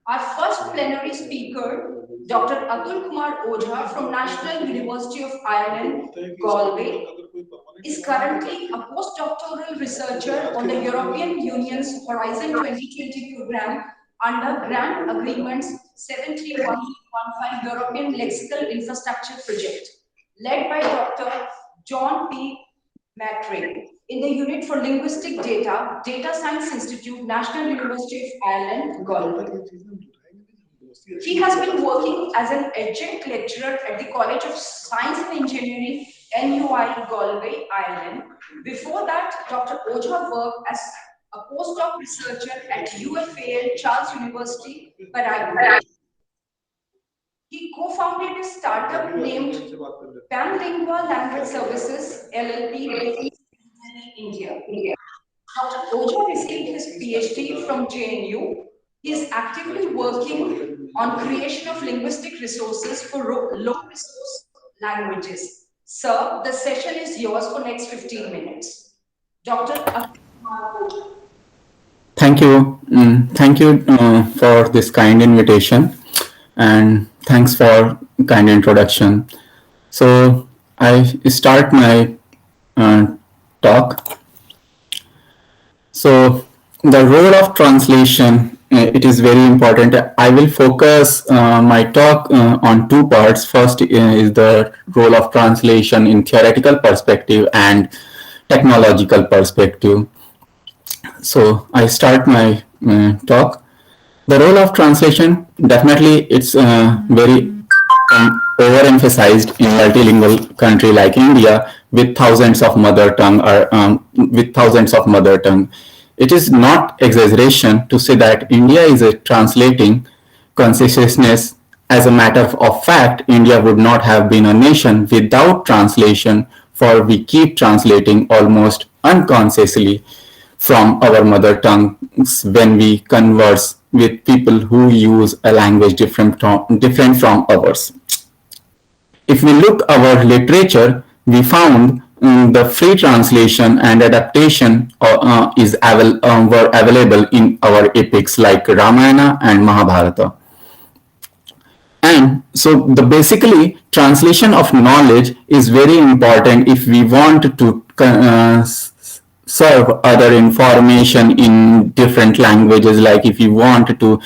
Our first plenary speaker, Dr. Atul Kumar Ojha from National University of Ireland, Galway, is currently a postdoctoral researcher on the European Union's Horizon 2020 program under Grant Agreement's 73115 European Lexical Infrastructure Project, led by Dr. John P. McRae in the Unit for Linguistic Data, Data Science Institute, National University of Ireland, Galway. He has been working as an adjunct lecturer at the College of Science and Engineering, NUI, Galway, Ireland. Before that, Dr. Ojha worked as a postdoc researcher at UFAL Charles University, Paraguay. He co-founded a startup named Panlingua Language Services LLP based in India. Dr. Ojha received his PhD from JNU. He is actively working on creation of linguistic resources for low-resource languages. Sir, the session is yours for next 15 minutes. Dr. Ojha. Thank you. Thank you for this kind invitation, and thanks for kind introduction. So I start my talk. So the role of translation, it is very important. I will focus my talk on two parts. First is the role of translation in theoretical perspective and technological perspective. So I start my talk. The role of translation, definitely it's very overemphasized in multilingual country like India with thousands of mother tongue It is not exaggeration to say that India is a translating consciousness. As a matter of fact, India would not have been a nation without translation, for we keep translating almost unconsciously from our mother tongues when we converse with people who use a language different from ours. If we look our literature, we found the free translation and adaptation were available in our epics like Ramayana and Mahabharata. And so basically translation of knowledge is very important if we want to serve other information in different languages, like if you want to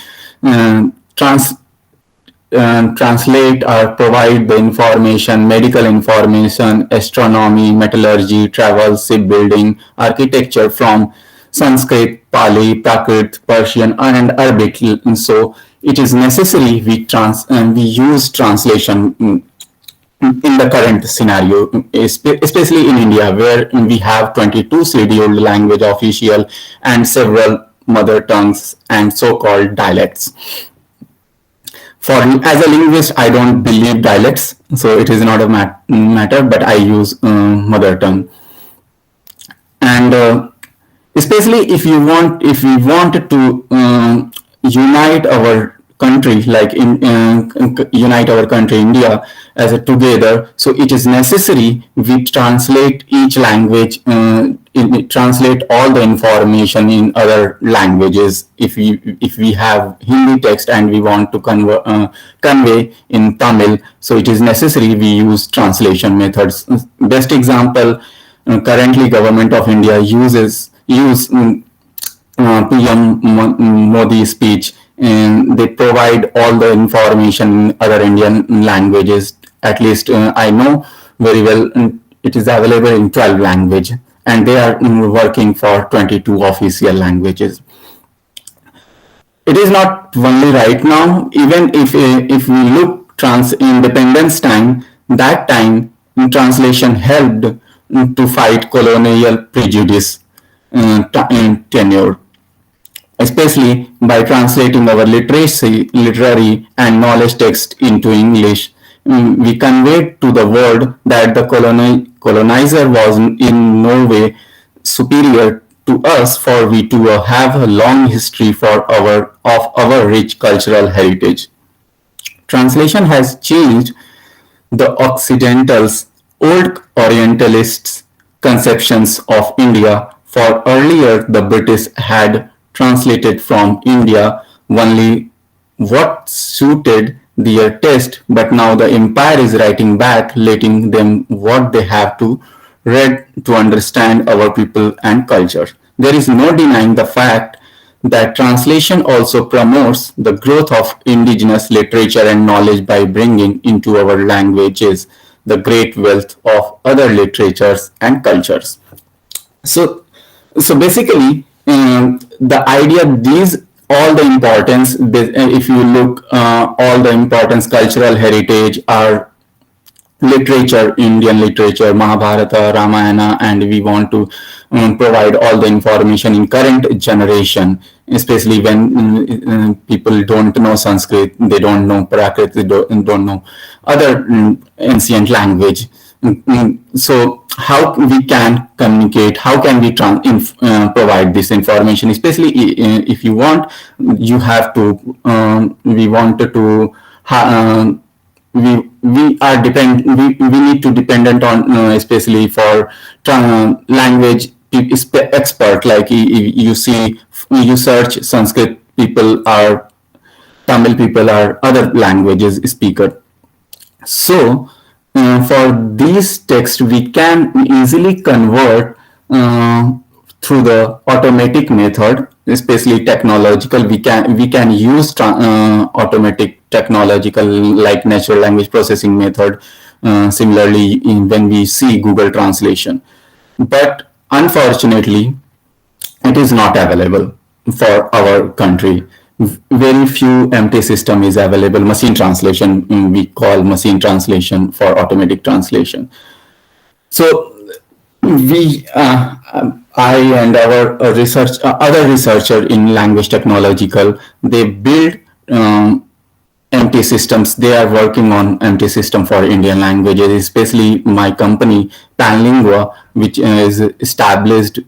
translate or provide the information, medical information, astronomy, metallurgy, travel, shipbuilding, architecture from Sanskrit, Pali, Prakrit, Persian, and Arabic. And so it is necessary we use translation in the current scenario, especially in India, where we have 22 scheduled language official and several mother tongues and so-called dialects. As a linguist, I don't believe dialects, so it is not a matter, but I use mother tongue. And especially if we want to unite our country, like unite our country, India, as a together. So it is necessary we translate each language, translate all the information in other languages. If we have Hindi text and we want to convey in Tamil, so it is necessary we use translation methods. Best example, currently Government of India use PM Modi speech, and they provide all the information in other Indian languages. At least I know very well it is available in 12 languages, and they are working for 22 official languages. It is not only right now. Even if we look independence time, that time translation helped to fight colonial prejudice in tenure, especially by translating our literary and knowledge text into English. We conveyed to the world that the colonizer was in no way superior to us, for we too have a long history of our rich cultural heritage. Translation has changed the Occidentals' old Orientalists' conceptions of India. For earlier, the British had translated from India only what suited their taste, but now the empire is writing back, letting them what they have to read to understand our people and culture. There is no denying the fact that translation also promotes the growth of indigenous literature and knowledge by bringing into our languages the great wealth of other literatures and cultures. So, so basically, the idea these all the importance. If you look, all the importance cultural heritage are literature, Indian literature, Mahabharata, Ramayana, and we want to provide all the information in current generation, especially when people don't know Sanskrit, they don't know Prakrit, they don't know other ancient language. So how we can communicate, how can we provide this information, especially if you want, you have to, we wanted to, we are we need to dependent on especially for language expert, like you see, you search Sanskrit people are Tamil people are other languages speaker. So for these texts we can easily convert through the automatic method, especially technological. We can use automatic technological like natural language processing method, similarly when we see Google Translation. But unfortunately it is not available for our country. Very few MT system is available. Machine translation, we call machine translation for automatic translation. So we, I and our other researcher in language technological, they build MT systems. They are working on MT system for Indian languages, especially my company Panlingua, which is established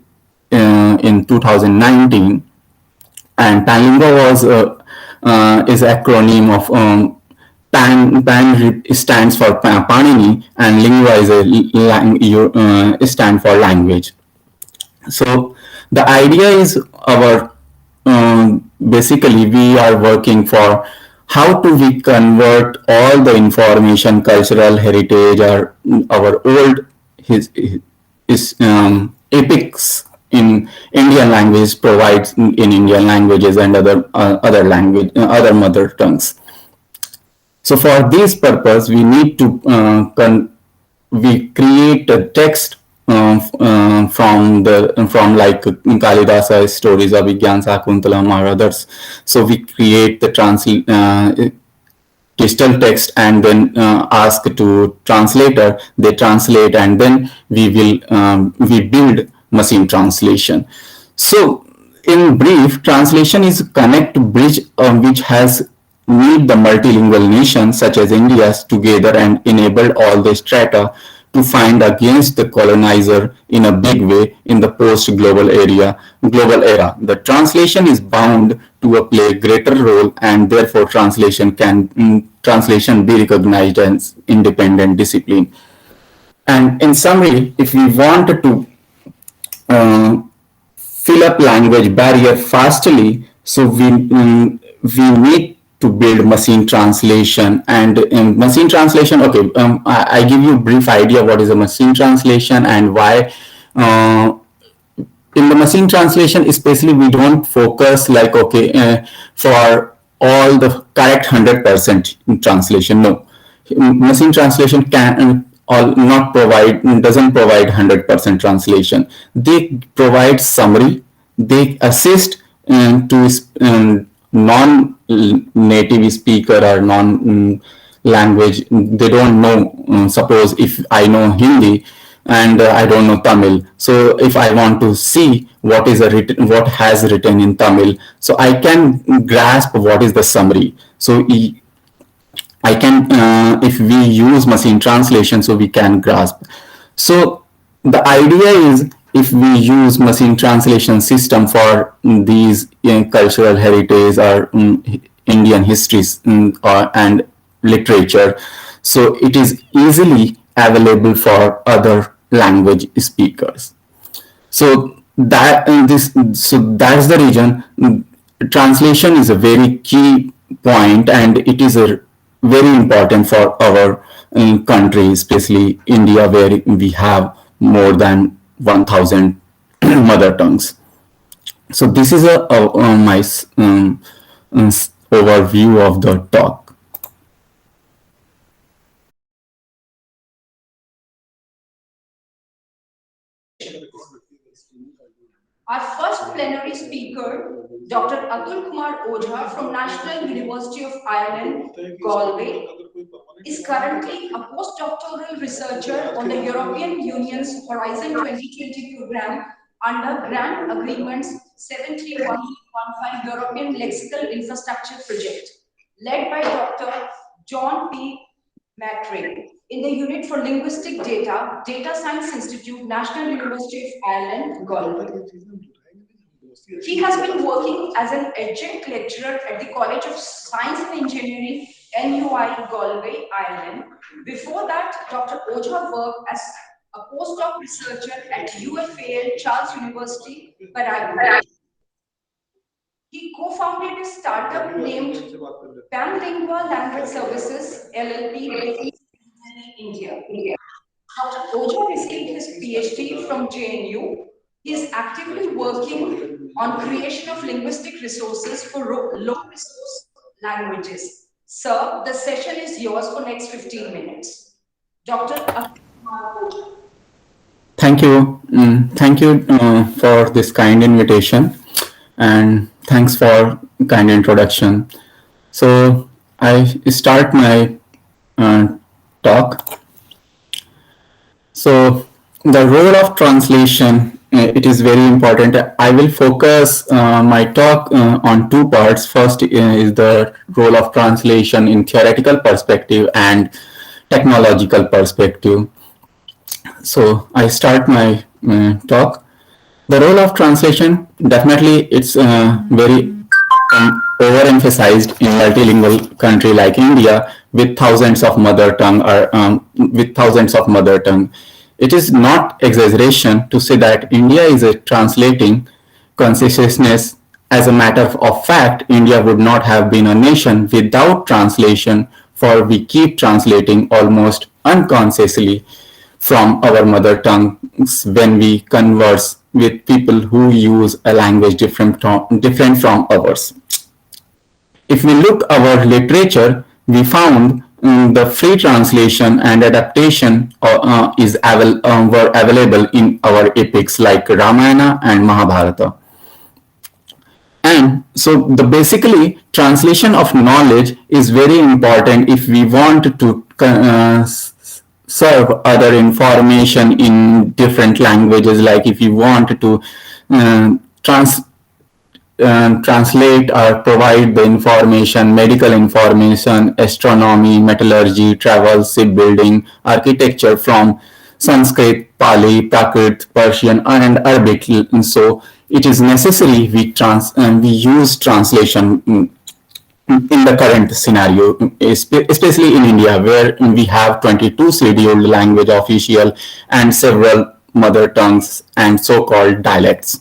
in 2019. And Panlingua was is acronym of Pan stands for Panini, and Lingua is a stand for language. So the idea is our basically we are working for how do we convert all the information, cultural heritage, or our old epics in Indian language provides in Indian languages and other language, other mother tongues. So for this purpose, we need to we create a text from like Kalidasa stories of Vigyan Sakuntalam or others. So we create the digital text and then ask to translator. They translate, and then we build machine translation. So in brief, translation is a connect bridge which has knit the multilingual nations such as India together and enabled all the strata to find against the colonizer in a big way in the post-global era. The translation is bound to play a greater role, and therefore translation be recognized as independent discipline. And in summary, if we wanted to fill up language barrier fastly, so we need to build machine translation. And in machine translation, okay, I give you a brief idea what is a machine translation and why. In the machine translation, especially, we don't focus like, okay, for all the correct 100% translation. No, machine translation doesn't provide 100% translation. They provide summary. They assist to non-native speaker or non-language. They don't know. Suppose if I know Hindi and I don't know Tamil, so if I want to see what has written in Tamil, so I can grasp what is the summary. So I can, if we use machine translation, so we can grasp. So the idea is, if we use machine translation system for these cultural heritage or Indian histories and literature, so it is easily available for other language speakers. So that's the reason translation is a very key point, and it is very important for our country, especially India, where we have more than 1,000 mother tongues. So this is my overview of the talk. Our first plenary speaker, Dr. Atul Kumar Ojha from National University of Ireland, Galway, is currently a postdoctoral researcher on the European Union's Horizon 2020 program under Grant Agreement's 73115 European Lexical Infrastructure Project, led by Dr. John P. McRae in the Unit for Linguistic Data, Data Science Institute, National University of Ireland, Galway. He has been working as an adjunct lecturer at the College of Science and Engineering, NUI, Galway, Ireland. Before that, Dr. Ojha worked as a postdoc researcher at UFAL Charles University, Paraguay. He co-founded a startup named Panlingua Language Services, LLP, based in India. Dr. Ojha received his PhD from JNU. He is actively working on creation of linguistic resources for low-resource languages. Sir, the session is yours for next 15 minutes. Dr. Thank you. Thank you for this kind invitation, and thanks for kind introduction. So I start my talk. So the role of translation, it is very important. I will focus my talk on two parts. First is the role of translation in theoretical perspective and technological perspective. So I start my talk. The role of translation, definitely it's very overemphasized in multilingual country like India with thousands of mother tongue It is not exaggeration to say that India is a translating consciousness. As a matter of fact, India would not have been a nation without translation, for we keep translating almost unconsciously from our mother tongues when we converse with people who use a language different from ours. If we look our literature, we found the free translation and adaptation were available in our epics like Ramayana and Mahabharata. And so basically translation of knowledge is very important if we want to serve other information in different languages, like if you want to translate or provide the information, medical information, astronomy, metallurgy, travel, shipbuilding, architecture from Sanskrit, Pali, Prakrit, Persian, and Arabic. So it is necessary we use translation in the current scenario, especially in India, where we have 22 scheduled language official and several mother tongues and so-called dialects.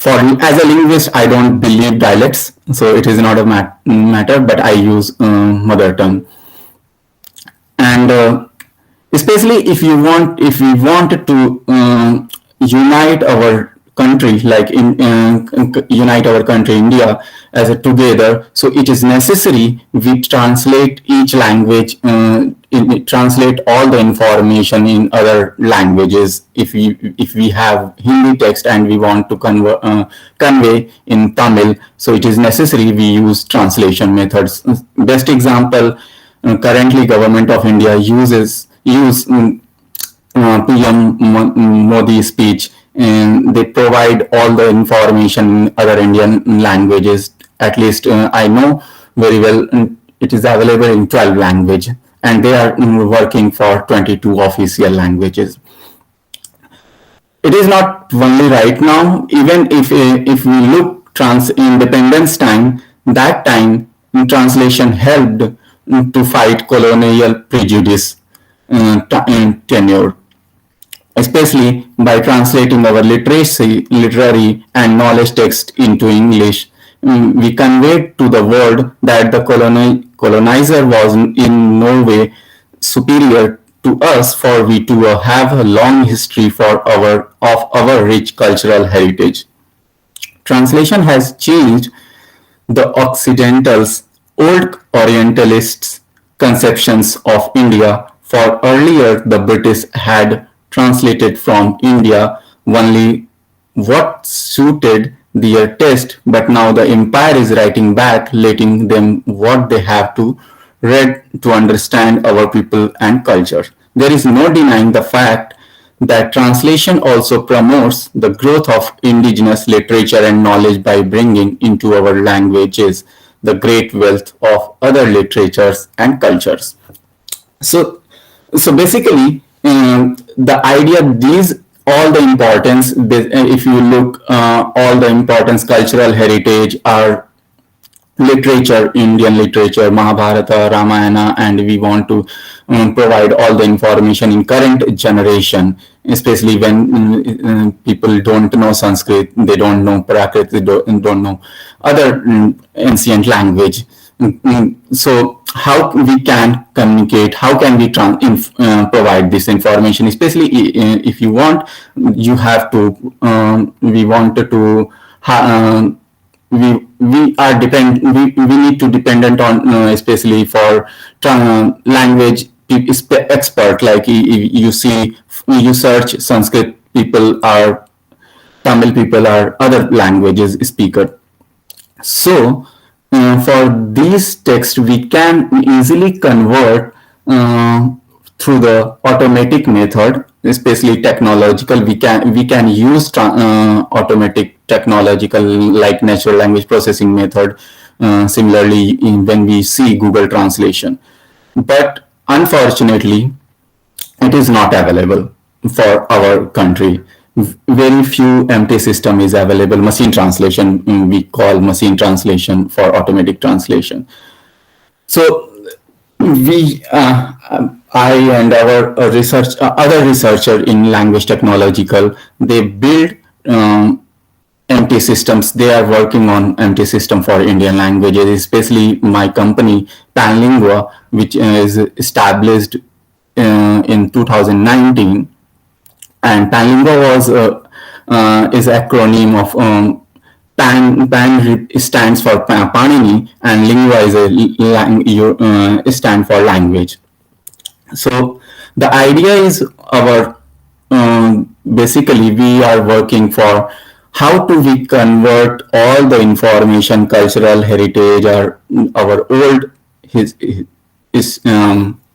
As a linguist, I don't believe dialects, so it is not a matter, but I use mother tongue. And especially if we want to unite our country, like unite our country India as a together, so it is necessary we translate each language, translate all the information in other languages. If we have Hindi text and we want to convey in Tamil, so it is necessary we use translation methods. Best example, currently Government of India use PM Modi speech, and they provide all the information in other Indian languages. At least I know very well it is available in 12 languages, and they are working for 22 official languages. It is not only right now, even if we look independence time, that time translation helped to fight colonial prejudice tenure, especially by translating our literary and knowledge text into English. we conveyed to the world that the colonizer was in no way superior to us, for we too have a long history of our rich cultural heritage. Translation has changed the Occidentals' old Orientalists' conceptions of India. For earlier, the British had translated from India only what suited their taste, but now the empire is writing back, letting them what they have to read to understand our people and culture. There is no denying the fact that translation also promotes the growth of indigenous literature and knowledge by bringing into our languages the great wealth of other literatures and cultures. So basically, the idea, these all the importance, if you look, all the importance, cultural heritage, our literature, Indian literature, Mahabharata, Ramayana, and we want to provide all the information in current generation, especially when people don't know Sanskrit, they don't know Prakrit, they don't know other ancient language. So how we can communicate, how can we provide this information, especially if you want, you have to, we wanted to, we are we need to dependent on, especially for language expert, like you see, you search Sanskrit people are, Tamil people are other languages speaker. So for these texts, we can easily convert through the automatic method, especially technological. We can use automatic technological like natural language processing method. Similarly, when we see Google Translation, but unfortunately, it is not available for our country. Very few empty system is available. Machine translation, we call machine translation for automatic translation. So we, I and our other researcher in language technological, they build empty systems. They are working on empty system for Indian languages, especially my company Panlingua, which is established in 2019. And Panlingua was is acronym of Pan stands for Panini, and Lingua is a stand for language. So the idea is our basically we are working for how do we convert all the information, cultural heritage, or our old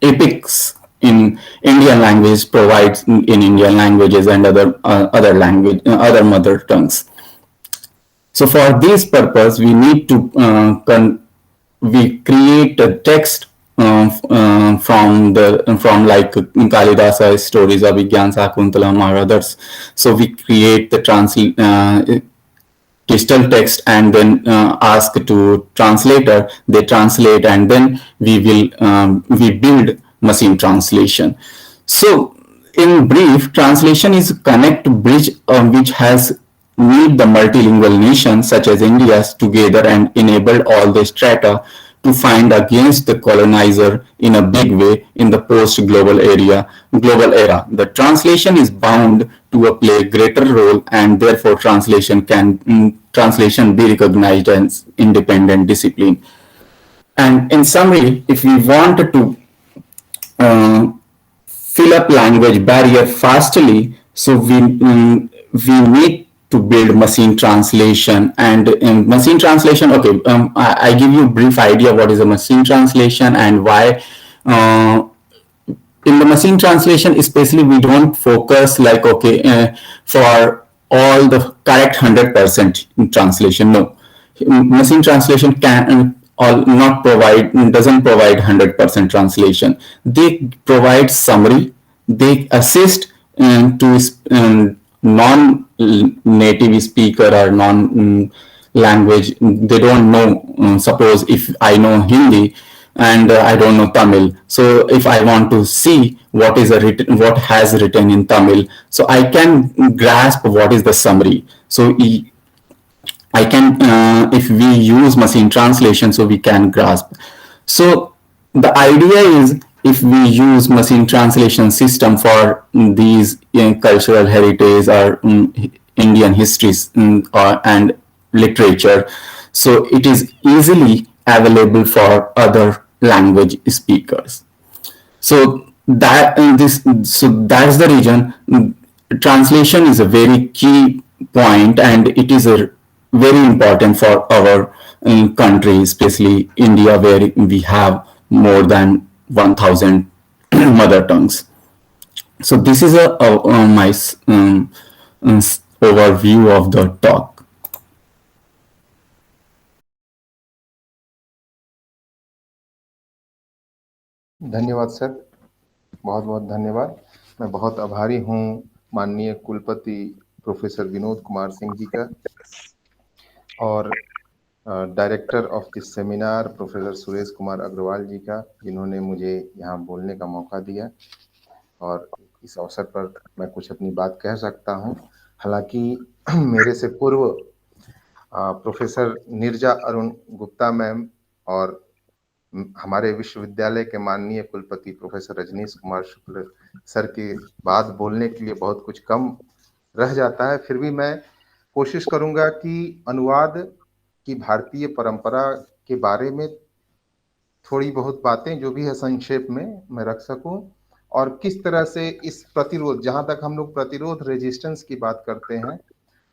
epics in Indian language provides in Indian languages and other language, other mother tongues. So for this purpose, we need to we create a text from like Kalidasa stories of Vigyan Sakuntalam or others. So we create the digital text and then ask to translator, they translate, and then we build machine translation. So in brief, translation is a connect bridge which has knit the multilingual nations such as India's together and enabled all the strata to find against the colonizer in a big way in the post-global era. The translation is bound to play a greater role, and therefore translation be recognized as independent discipline. And in summary, if we wanted to fill up language barrier fastly, so we need to build machine translation. And in machine translation, okay, I give you a brief idea what is a machine translation and why. In the machine translation, especially, we don't focus like, okay, for all the correct 100% translation. No, machine translation doesn't provide 100% translation. They provide summary. They assist to non-native speaker or non-language. They don't know. Suppose if I know Hindi and I don't know Tamil, so if I want to see what has written in Tamil, so I can grasp what is the summary. So I can, if we use machine translation, so we can grasp. So the idea is, if we use machine translation system for these cultural heritage or Indian histories and literature, so it is easily available for other language speakers. So that's the reason translation is a very key point, and it is a very important for our country, especially India, where we have more than 1000 mother tongues. So this is my overview of the talk. धन्यवाद sir, बहुत बहुत धन्यवाद। मैं बहुत आभारी हूँ माननीय कुलपति प्रोफेसर विनोद कुमार सिंह जी का, और director of this seminar professor Suresh Kumar Agarwal ji का, जिन्होंने मुझे यहाँ बोलने का मौका दिया। और इस अवसर पर मैं कुछ अपनी बात कह सकता हूँ। हालांकि मेरे से पूर्व प्रोफेसर नीरजा अरुण गुप्ता मैम और हमारे विश्वविद्यालय के माननीय कुलपति प्रोफेसर रजनीश कुमार शुक्ल सर के बाद बोलने के लिए बहुत कुछ कम रह जाता है। फिर भी मैं कोशिश करूंगा कि अनुवाद की भारतीय परंपरा के बारे में थोड़ी बहुत बातें जो भी है संक्षेप में मैं रख सकूं, और किस तरह से इस प्रतिरोध, जहां तक हम लोग प्रतिरोध रेजिस्टेंस की बात करते हैं,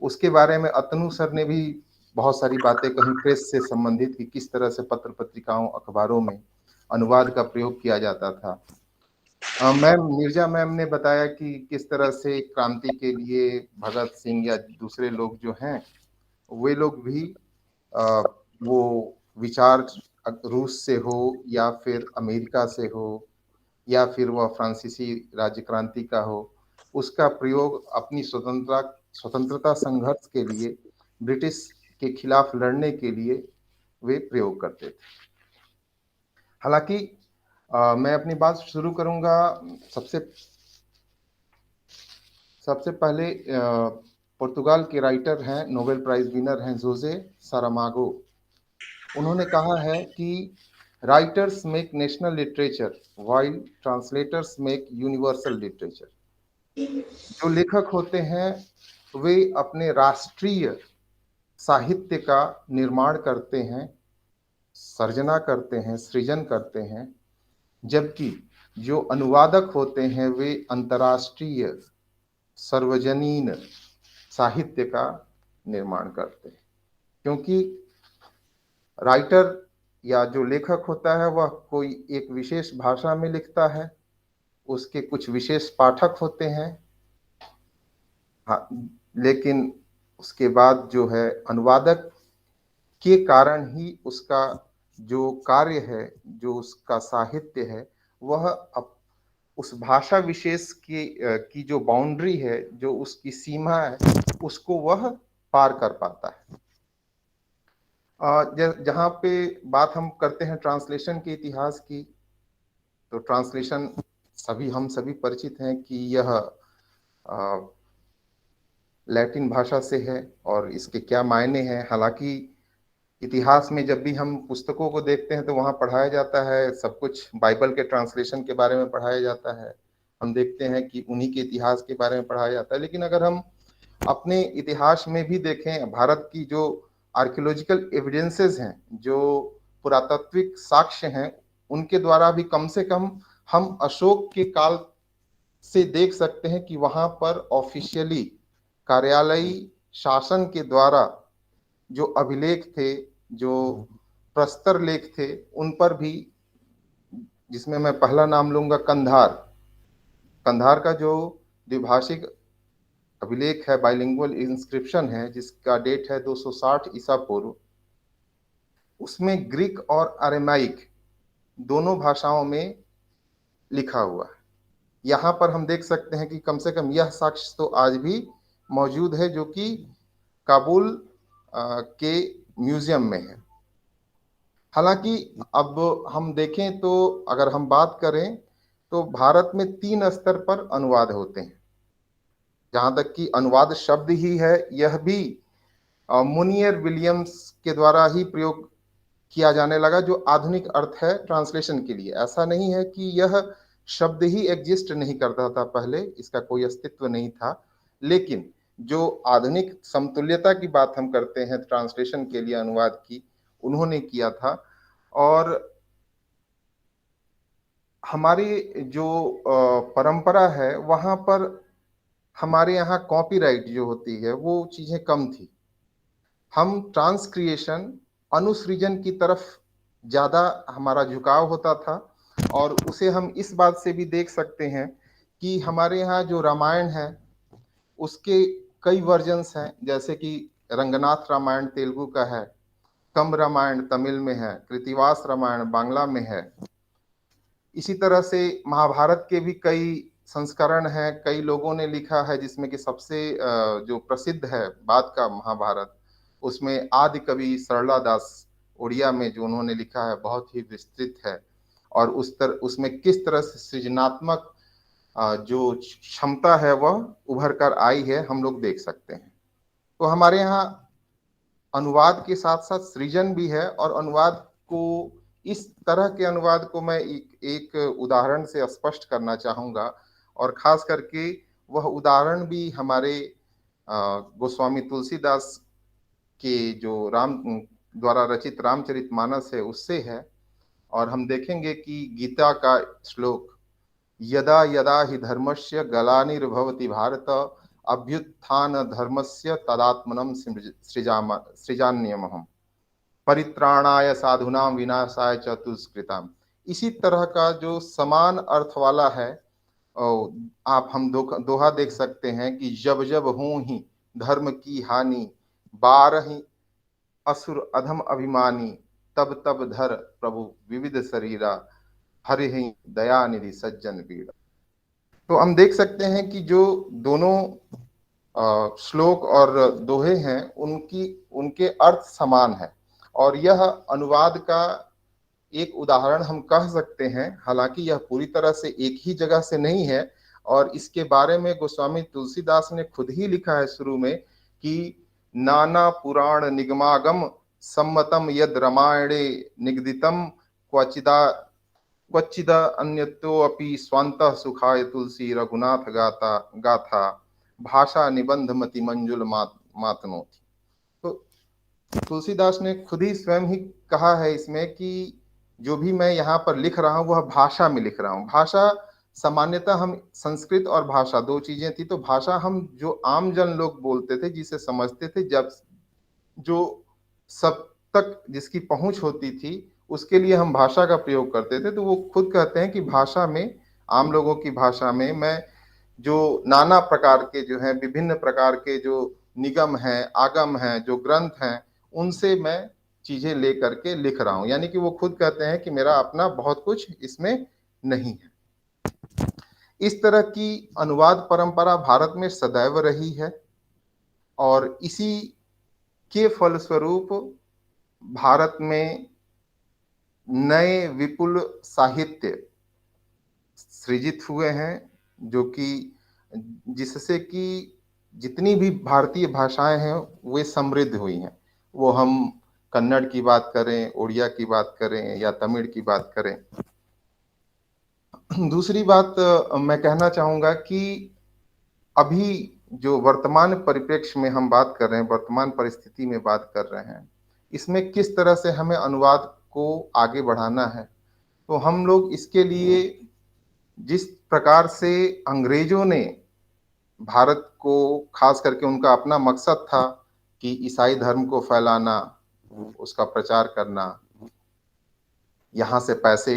उसके बारे में अतनु सर ने भी बहुत सारी बातें कही प्रेस से संबंधित, कि किस तरह से पत्र पत्रिकाओं अखबारों में अनुवाद का प्रयोग किया जाता था। मैम नीरजा मैम ने बताया कि किस तरह से क्रांति के लिए भगत सिंह या दूसरे लोग जो हैं, वे लोग भी वो विचार रूस से हो या फिर अमेरिका से हो या फिर वह फ्रांसीसी राज्य क्रांति का हो, उसका प्रयोग अपनी स्वतंत्रता संघर्ष के लिए, ब्रिटिश के खिलाफ लड़ने के लिए वे प्रयोग करते थे। हालांकि मैं अपनी बात शुरू करूंगा सबसे पहले पुर्तगाल के राइटर हैं, नोबेल प्राइज विनर हैं जोसे सारामागो। उन्होंने कहा है कि writers make national literature while translators make universal literature. जो लेखक होते हैं वे अपने राष्ट्रीय साहित्य का निर्माण करते हैं, सर्जना करते हैं, सृजन करते हैं, जबकि जो अनुवादक होते हैं वे अंतर्राष्ट्रीय सर्वजनीन साहित्य का निर्माण करते हैं। क्योंकि राइटर या जो लेखक होता है वह कोई एक विशेष भाषा में लिखता है, उसके कुछ विशेष पाठक होते हैं, हाँ, लेकिन उसके बाद जो है अनुवादक के कारण ही उसका जो कार्य है, जो उसका साहित्य है, वह उस भाषा विशेष की जो बाउंड्री है, जो उसकी सीमा है, उसको वह पार कर पाता है। जहाँ पे बात हम करते हैं ट्रांसलेशन के इतिहास की, तो ट्रांसलेशन हम सभी परिचित हैं कि यह लैटिन भाषा से है और इसके क्या मायने हैं। हालांकि इतिहास में जब भी हम पुस्तकों को देखते हैं तो वहाँ पढ़ाया जाता है सब कुछ, बाइबल के ट्रांसलेशन के बारे में पढ़ाया जाता है, हम देखते हैं कि उन्हीं के इतिहास के बारे में पढ़ाया जाता है। लेकिन अगर हम अपने इतिहास में भी देखें, भारत की जो आर्कियोलॉजिकल एविडेंसेस हैं, जो पुरातात्विक साक्ष्य हैं, उनके द्वारा भी कम से कम हम अशोक के काल से देख सकते हैं कि वहां पर ऑफिशियली कार्यालयी शासन के द्वारा जो अभिलेख थे, जो प्रस्तर लेख थे, उन पर भी, जिसमें मैं पहला नाम लूंगा कंधार का जो द्विभाषिक अभिलेख है, बाइलिंगुअल इंस्क्रिप्शन है, जिसका डेट है 260 ईसा पूर्व, उसमें ग्रीक और अरेमाइक दोनों भाषाओं में लिखा हुआ है। यहाँ पर हम देख सकते हैं कि कम से कम यह साक्ष्य तो आज भी मौजूद है, जो कि काबुल के म्यूजियम में है। हालांकि अब हम देखें तो अगर हम बात करें तो भारत में 3 स्तर पर अनुवाद होते हैं। जहां तक कि अनुवाद शब्द ही है, यह भी मुनियर विलियम्स के द्वारा ही प्रयोग किया जाने लगा, जो आधुनिक अर्थ है ट्रांसलेशन के लिए। ऐसा नहीं है कि यह शब्द ही एग्जिस्ट नहीं करता था पहले, इसका कोई अस्तित्व नहीं था, लेकिन जो आधुनिक समतुल्यता की बात हम करते हैं ट्रांसलेशन के लिए, अनुवाद की, उन्होंने किया था। और हमारी जो परंपरा है वहां पर हमारे यहाँ कॉपीराइट जो होती है वो चीजें कम थी। हम ट्रांसक्रिएशन, अनुसृजन की तरफ ज्यादा हमारा झुकाव होता था। और उसे हम इस बात से भी देख सकते हैं कि हमारे यहाँ जो रामायण है उसके कई वर्जन्स हैं, जैसे कि रंगनाथ रामायण तेलुगु का है, कंब रामायण तमिल में है, कृतिवास रामायण बांग्ला में है। इसी तरह से महाभारत के भी कई संस्करण हैं, कई लोगों ने लिखा है, जिसमें कि सबसे जो प्रसिद्ध है बाद का महाभारत, उसमें आदि कवि सरला दास उड़िया में जो उन्होंने लिखा है बहुत ही विस्तृत है। और उसमें किस तरह से सृजनात्मक जो क्षमता है वह उभर कर आई है, हम लोग देख सकते हैं। तो हमारे यहाँ अनुवाद के साथ साथ सृजन भी है। और अनुवाद को, इस तरह के अनुवाद को मैं एक उदाहरण से स्पष्ट करना चाहूंगा, और खास करके वह उदाहरण भी हमारे गोस्वामी तुलसीदास के जो राम द्वारा रचित रामचरितमानस है उससे है। और हम देखेंगे कि गीता का श्लोक, यदा यदा हि धर्मस्य ग्लानिर्भवति भारत अभ्युत्थान धर्मस्य तदात्मनं सृजाम्यहम् परित्राणाय साधूनां विनाशाय च दुष्कृताम्। इसी तरह का जो समान अर्थ वाला है, आप हम दोहा देख सकते हैं कि जब जब हों ही धर्म की हानि, बारहि असुर अधम अभिमानी, तब तब धर प्रभु विविध शरीरा, हरि ही दयानिधि सज्जन पीड़ा। तो हम देख सकते हैं कि जो दोनों श्लोक और दोहे हैं उनके अर्थ समान है। और यह अनुवाद का एक उदाहरण हम कह सकते हैं, हालांकि यह पूरी तरह से एक ही जगह से नहीं है। और इसके बारे में गोस्वामी तुलसीदास ने खुद ही लिखा है शुरू में कि नाना पुराण निगमागम सम्मतम यद रामायणे निगदितम क्वचिदा अन्यतो अपि स्वांतः सुखाय तुलसी रघुनाथ गाथा भाषा निबंध मति मंजुल मातनोति। तो तुलसीदास ने खुद ही स्वयं ही कहा है इसमें कि जो भी मैं यहाँ पर लिख रहा हूँ वह भाषा में लिख रहा हूँ। भाषा सामान्यतः हम संस्कृत और भाषा दो चीजें थी। तो भाषा हम जो आम जन लोग बोलते थे, जिसे समझते थे, जब जो सब तक जिसकी पहुंच होती थी, उसके लिए हम भाषा का प्रयोग करते थे। तो वो खुद कहते हैं कि भाषा में, आम लोगों की भाषा में, मैं जो नाना प्रकार के जो है विभिन्न प्रकार के जो निगम हैं, आगम हैं, जो ग्रंथ हैं, उनसे मैं चीजें ले करके लिख रहा हूं। यानी कि वो खुद कहते हैं कि मेरा अपना बहुत कुछ इसमें नहीं है। इस तरह की अनुवाद परंपरा भारत में सदैव रही है। और इसी के फलस्वरूप भारत में नए विपुल साहित्य सृजित हुए हैं, जो कि जिससे कि जितनी भी भारतीय भाषाएं हैं वे समृद्ध हुई हैं। वो हम कन्नड़ की बात करें, उड़िया की बात करें या तमिल की बात करें। दूसरी बात मैं कहना चाहूंगा कि अभी जो वर्तमान परिप्रेक्ष्य में हम बात कर रहे हैं, वर्तमान परिस्थिति में बात कर रहे हैं, इसमें किस तरह से हमें अनुवाद को आगे बढ़ाना है। तो हम लोग इसके लिए जिस प्रकार से अंग्रेजों ने भारत को, खास करके उनका अपना मकसद था कि ईसाई धर्म को फैलाना, उसका प्रचार करना, यहाँ से पैसे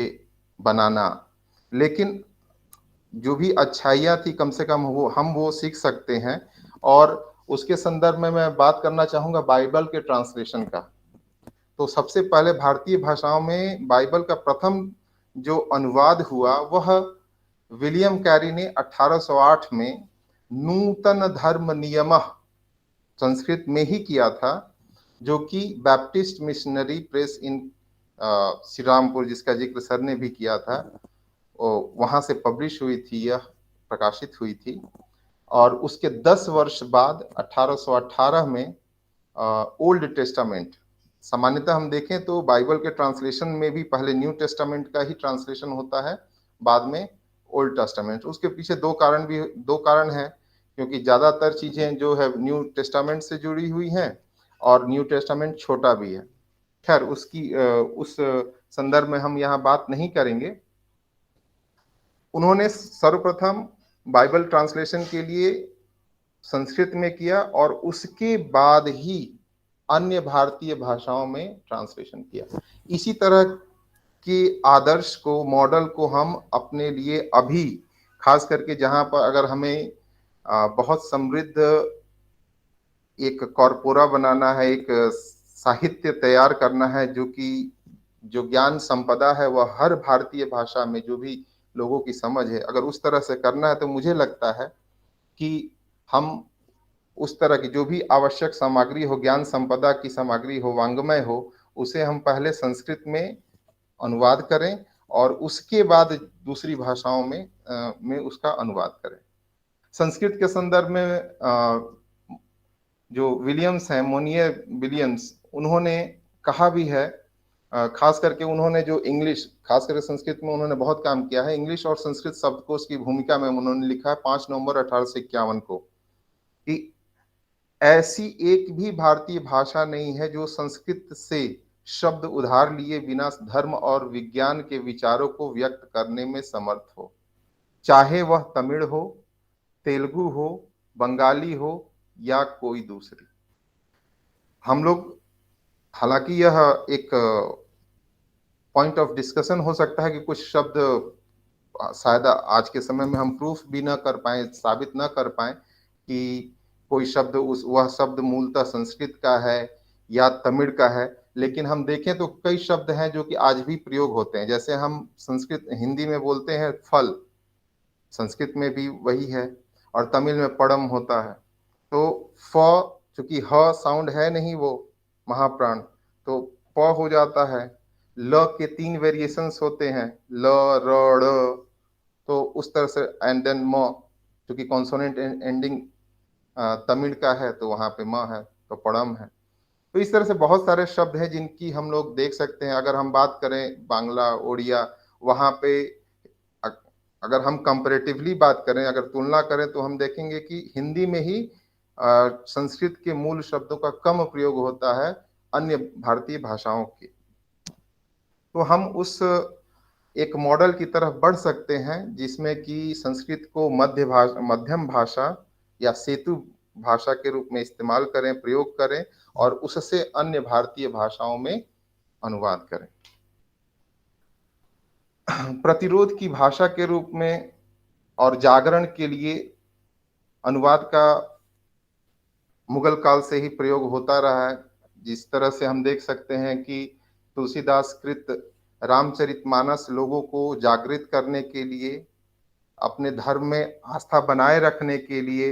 बनाना, लेकिन जो भी अच्छाइयाँ थी कम से कम हम वो सीख सकते हैं। और उसके संदर्भ में मैं बात करना चाहूँगा बाइबल के ट्रांसलेशन का। तो सबसे पहले भारतीय भाषाओं में बाइबल का प्रथम जो अनुवाद हुआ वह विलियम कैरी ने 1808 में नूतन धर्म नियमः संस्कृत में ही किया था, जो कि Baptist missionary press in Shri Rampur, जिसका जिक्र सर ने भी किया था, वहां से पब्लिश हुई थी, यह प्रकाशित हुई थी। और उसके 10 वर्ष बाद 1818 में ओल्ड टेस्टामेंट, सामान्यतः हम देखें तो बाइबल के ट्रांसलेशन में भी पहले न्यू टेस्टामेंट का ही ट्रांसलेशन होता है, बाद में ओल्ड टेस्टामेंट। उसके पीछे दो कारण हैं, क्योंकि ज्यादातर चीजें जो है न्यू टेस्टामेंट से जुड़ी हुई हैं और न्यू टेस्टामेंट छोटा भी है। खैर उस संदर्भ में हम यहाँ बात नहीं करेंगे। उन्होंने सर्वप्रथम बाइबल ट्रांसलेशन के लिए संस्कृत में किया और उसके बाद ही अन्य भारतीय भाषाओं में ट्रांसलेशन किया। इसी तरह के आदर्श को, मॉडल को हम अपने लिए अभी, खास करके जहां पर अगर हमें बहुत समृद्ध एक कॉर्पोरा बनाना है, एक साहित्य तैयार करना है, जो ज्ञान संपदा है वह हर भारतीय भाषा में जो भी लोगों की समझ है, अगर उस तरह से करना है तो मुझे लगता है कि हम उस तरह की जो भी आवश्यक सामग्री हो, ज्ञान संपदा की सामग्री हो, वांग्मय हो, उसे हम पहले संस्कृत में अनुवाद करें और उसके बाद दूसरी भाषाओं में उसका अनुवाद करें। संस्कृत के संदर्भ में जो विलियम्स हैं, मोनियर विलियम्स, उन्होंने कहा भी है, खास करके उन्होंने जो इंग्लिश, खास करके संस्कृत में उन्होंने बहुत काम किया है। इंग्लिश और संस्कृत शब्दकोश की भूमिका में उन्होंने लिखा है 5 नवंबर 1851 को कि ऐसी एक भी भारतीय भाषा नहीं है जो संस्कृत से शब्द उधार लिए बिना धर्म और विज्ञान के विचारों को व्यक्त करने में समर्थ हो, चाहे वह तमिल हो, तेलुगु हो, बंगाली हो या कोई दूसरी। हम लोग, हालांकि यह एक पॉइंट ऑफ डिस्कशन हो सकता है कि कुछ शब्द शायद आज के समय में हम प्रूफ भी न कर पाए, साबित न कर पाए कि कोई शब्द वह शब्द मूलतः संस्कृत का है या तमिल का है, लेकिन हम देखें तो कई शब्द हैं जो कि आज भी प्रयोग होते हैं। जैसे हम संस्कृत, हिंदी में बोलते हैं फल, संस्कृत में भी वही है, और तमिल में पड़म होता है। तो फ, चूंकि ह साउंड है नहीं वो महाप्राण, तो प हो जाता है। ल के 3 वेरिएशंस होते हैं, ल, र, ड़, तो उस तरह से, एंड देन म, चूंकि कॉन्सोनेंट एंडिंग तमिल का है तो वहां पे म है, तो पड़म है। तो इस तरह से बहुत सारे शब्द हैं जिनकी हम लोग देख सकते हैं। अगर हम बात करें बांग्ला, ओडिया, वहां पे अगर हम कंपैरेटिवली बात करें, अगर तुलना करें, तो हम देखेंगे कि हिंदी में ही संस्कृत के मूल शब्दों का कम प्रयोग होता है अन्य भारतीय भाषाओं के। तो हम उस एक मॉडल की तरफ बढ़ सकते हैं जिसमें कि संस्कृत को मध्यम भाषा या सेतु भाषा के रूप में इस्तेमाल करें, प्रयोग करें और उससे अन्य भारतीय भाषाओं में अनुवाद करें। प्रतिरोध की भाषा के रूप में और जागरण के लिए अनुवाद का मुगल काल से ही प्रयोग होता रहा है। जिस तरह से हम देख सकते हैं कि तुलसीदास कृत रामचरितमानस लोगों को जागृत करने के लिए, अपने धर्म में आस्था बनाए रखने के लिए,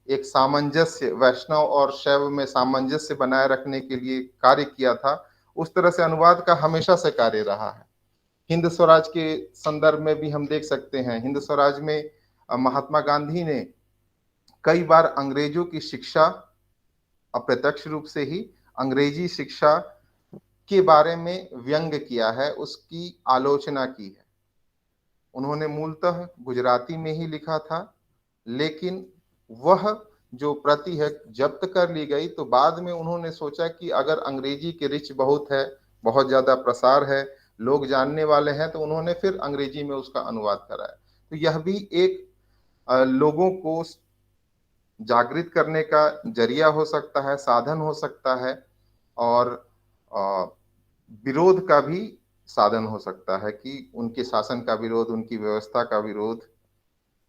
एक सामंजस्य, वैष्णव और शैव में सामंजस्य बनाए रखने के लिए कार्य किया था, उस तरह से अनुवाद का हमेशा से कार्य रहा है। हिंद स्वराज के संदर्भ में भी हम देख सकते हैं, हिंद स्वराज में महात्मा गांधी ने कई बार अंग्रेजों की शिक्षा, अप्रत्यक्ष रूप से ही अंग्रेजी शिक्षा के बारे में व्यंग्य किया है, उसकी आलोचना की है। उन्होंने मूलतः गुजराती में ही लिखा था, लेकिन वह जो प्रति है जब्त कर ली गई, तो बाद में उन्होंने सोचा कि अगर अंग्रेजी के रिच बहुत है, बहुत ज्यादा प्रसार है, लोग जानने वाले हैं, तो उन्होंने फिर अंग्रेजी में उसका अनुवाद कराया। तो यह भी एक लोगों को जागृत करने का जरिया हो सकता है, साधन हो सकता है, और विरोध का भी साधन हो सकता है कि उनके शासन का विरोध, उनकी व्यवस्था का विरोध।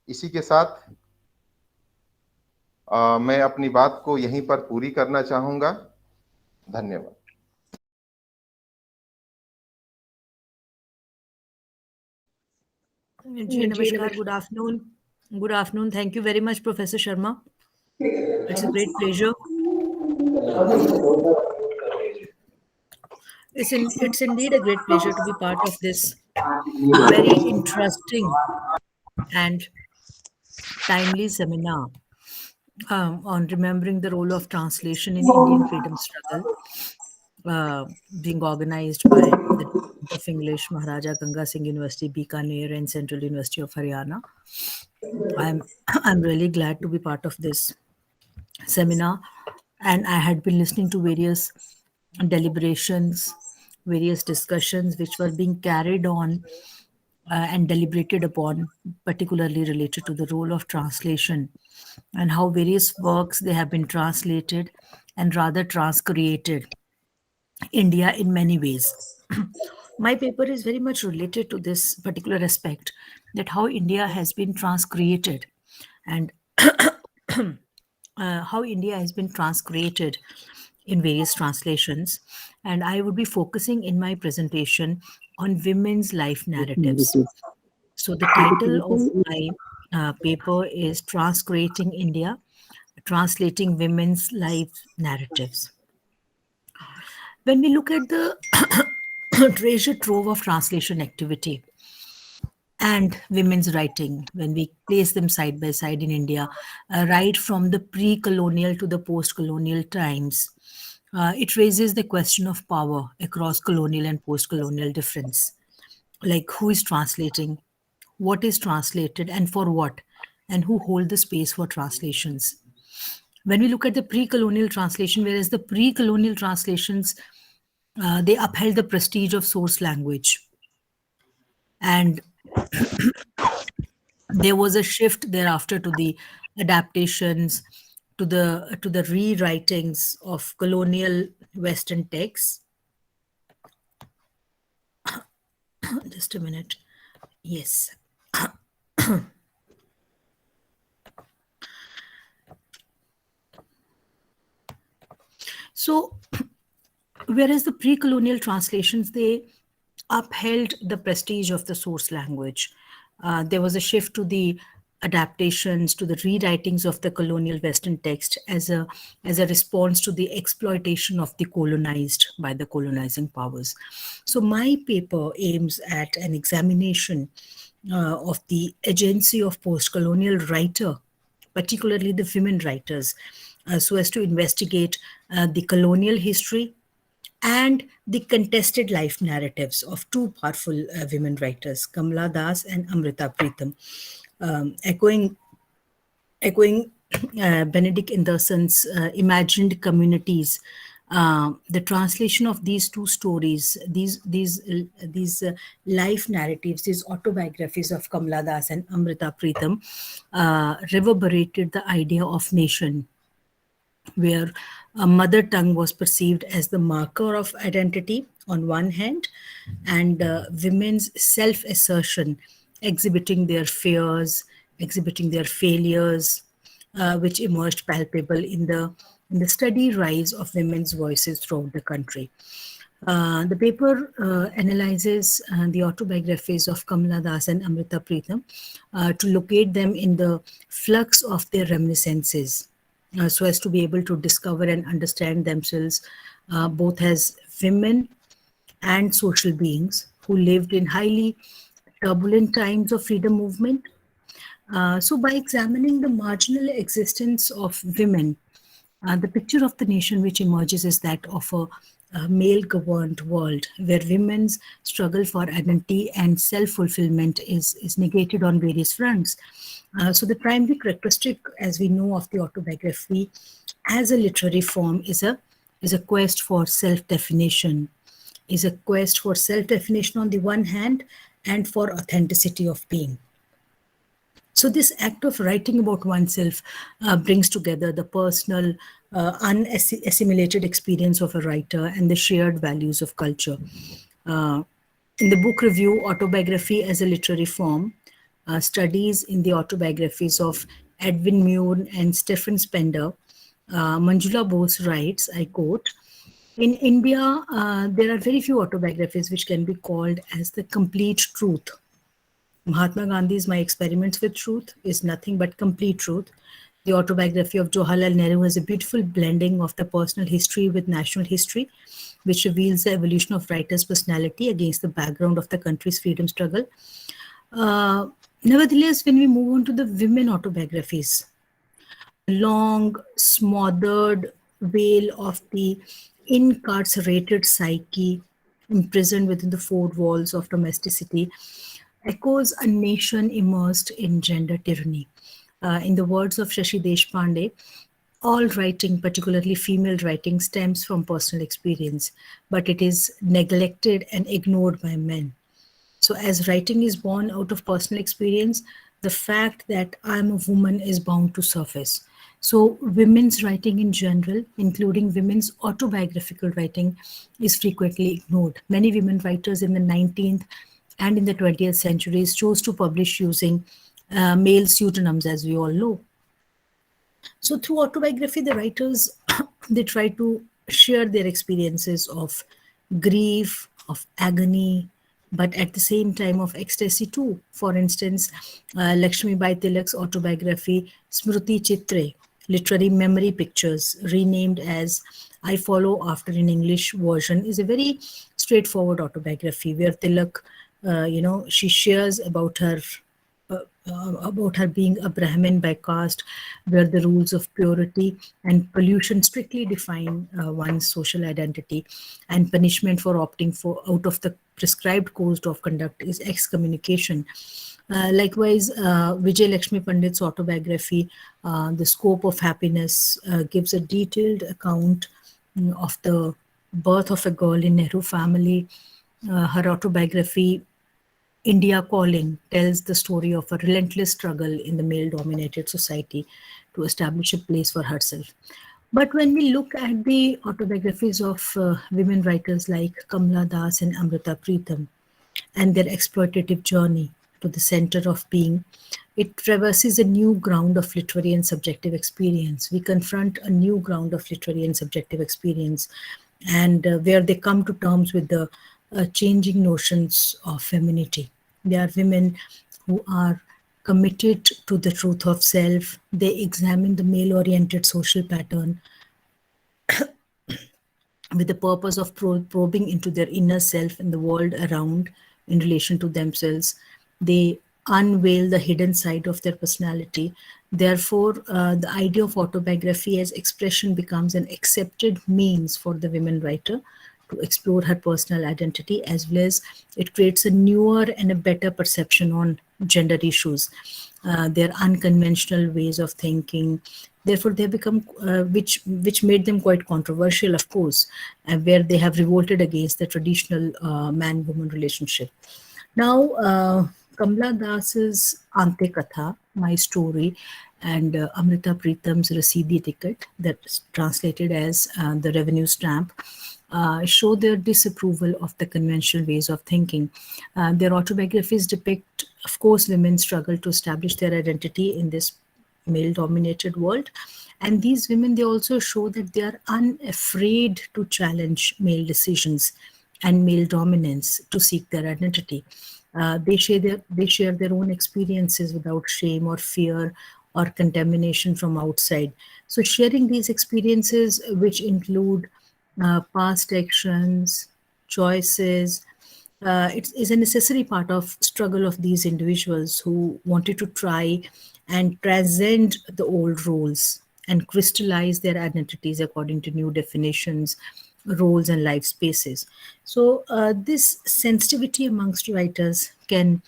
इसी के साथ मैं अपनी बात को यहीं पर पूरी करना चाहूंगा। धन्यवाद। जी नमस्कार, good afternoon. Good afternoon. Thank you very much, Professor Sharma. It's a great pleasure. It's indeed a great pleasure to be part of this very interesting and timely seminar. on remembering the role of translation in Indian freedom struggle, being organized by the Department of English, Maharaja Ganga Singh University, Bikaner, and Central University of Haryana. I'm really glad to be part of this seminar, and I had been listening to various deliberations, various discussions which were being carried on and deliberated upon, particularly related to the role of translation and how various works they have been translated and rather transcreated India in many ways. My paper is very much related to this particular aspect, that how India has been transcreated and how India has been transcreated in various translations. And I would be focusing in my presentation on women's life narratives. So the title of my paper is Transcreating India, Translating Women's Life Narratives. When we look at the treasure trove of translation activity and women's writing, when we place them side by side in India, right from the pre-colonial to the post-colonial times, it raises the question of power across colonial and post-colonial difference. Like, who is translating, what is translated, and for what, and who hold the space for translations. When we look at the pre-colonial translation, whereas the pre-colonial translations, they upheld the prestige of source language. And there was a shift thereafter to the adaptations, to the rewritings of colonial Western texts. Just a minute. Yes. So, whereas the pre-colonial translations, they upheld the prestige of the source language. There was a shift to the adaptations, to the rewritings of the colonial Western text as a response to the exploitation of the colonized by the colonizing powers. So my paper aims at an examination of the agency of post-colonial writer, particularly the women writers, so as to investigate the colonial history and the contested life narratives of two powerful women writers, Kamala Das and Amrita Pritam. Echoing Benedict Anderson's imagined communities, the translation of these two stories, these life narratives, these autobiographies of Kamala Das and Amrita Pritam, reverberated the idea of nation, where a mother tongue was perceived as the marker of identity on one hand, and women's self-assertion, exhibiting their fears, exhibiting their failures, which emerged palpable in the steady rise of women's voices throughout the country. The paper analyzes the autobiographies of Kamala Das and Amrita Pritam to locate them in the flux of their reminiscences, so as to be able to discover and understand themselves both as women and social beings who lived in highly turbulent times of freedom movement. So by examining the marginal existence of women, the picture of the nation which emerges is that of a male-governed world where women's struggle for identity and self-fulfillment is negated on various fronts. So the primary characteristic, as we know, of the autobiography as a literary form is a quest for self-definition, is a quest for self-definition on the one hand and for authenticity of being. So this act of writing about oneself brings together the personal, unassimilated experience of a writer and the shared values of culture. In the book review, Autobiography as a Literary Form, studies in the autobiographies of Edwin Muir and Stephen Spender, Manjula Bose writes, I quote, "In India, there are very few autobiographies which can be called as the complete truth. Mahatma Gandhi's My Experiments with Truth is nothing but complete truth. The autobiography of Jawaharlal Nehru has a beautiful blending of the personal history with national history, which reveals the evolution of writer's personality against the background of the country's freedom struggle. Nevertheless, when we move on to the women autobiographies, long, smothered veil of the incarcerated psyche imprisoned within the four walls of domesticity echoes a nation immersed in gender tyranny. In the words of Shashi Deshpande, all writing, particularly female writing, stems from personal experience, but it is neglected and ignored by men. So, as writing is born out of personal experience, the fact that I'm a woman is bound to surface. So, women's writing in general, including women's autobiographical writing, is frequently ignored. Many women writers in the 19th and in the 20th centuries chose to publish using male pseudonyms, as we all know. So through autobiography, the writers they try to share their experiences of grief, of agony, but at the same time of ecstasy too. For instance, Lakshmi Bai Tilak's autobiography Smruti Chitre, literary memory pictures, renamed as I Follow After in English version, is a very straightforward autobiography where Tilak, she shares about her being a Brahmin by caste, where the rules of purity and pollution strictly define one's social identity, and punishment for opting for out of the prescribed code of conduct is excommunication. Likewise, Vijay Lakshmi Pandit's autobiography, The Scope of Happiness, gives a detailed account of the birth of a girl in Nehru family. Her autobiography, India Calling, tells the story of a relentless struggle in the male-dominated society to establish a place for herself. But when we look at the autobiographies of women writers like Kamla Das and Amrita Pritam and their exploitative journey to the center of being, it traverses a new ground of literary and subjective experience. We confront a new ground of literary and subjective experience, and where they come to terms with the changing notions of femininity. They are women who are committed to the truth of self. They examine the male-oriented social pattern with the purpose of probing into their inner self and the world around in relation to themselves. They unveil the hidden side of their personality. Therefore, the idea of autobiography as expression becomes an accepted means for the women writer to explore her personal identity, as well as it creates a newer and a better perception on gender issues, their unconventional ways of thinking. Therefore, they become, which made them quite controversial, of course, where they have revolted against the traditional man-woman relationship. Now, Kamla Das's Ante Katha, My Story, and Amrita Pritam's Rasidi Ticket, that's translated as The Revenue Stamp, show their disapproval of the conventional ways of thinking. Their autobiographies depict, of course, women's struggle to establish their identity in this male-dominated world. And these women, they also show that they are unafraid to challenge male decisions and male dominance to seek their identity. They share their own experiences without shame or fear or contamination from outside. So sharing these experiences, which include past actions, choices, it is a necessary part of struggle of these individuals who wanted to try and transcend the old roles and crystallize their identities according to new definitions, roles, and life spaces. So this sensitivity amongst writers can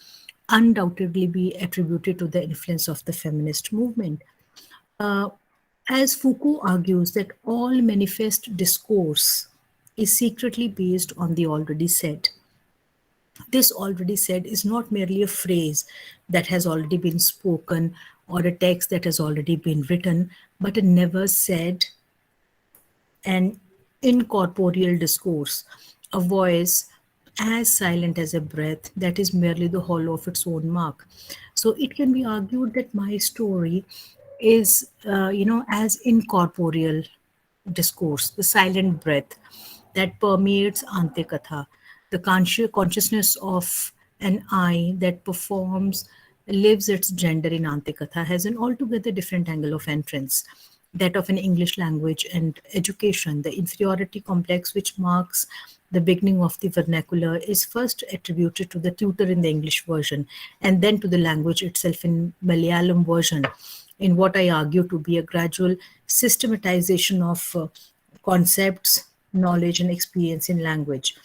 undoubtedly be attributed to the influence of the feminist movement. As Foucault argues that all manifest discourse is secretly based on the already said. This already said is not merely a phrase that has already been spoken or a text that has already been written, but a never said and incorporeal discourse, a voice as silent as a breath that is merely the hollow of its own mark. So it can be argued that my story is, as incorporeal discourse, the silent breath that permeates Ante Katha, the consciousness of an I that performs, lives its gender in Ante Katha, has an altogether different angle of entrance, that of an English language and education. The inferiority complex which marks the beginning of the vernacular is first attributed to the tutor in the English version and then to the language itself in Malayalam version. in what I argue to be a gradual systematization of concepts, knowledge, and experience in language.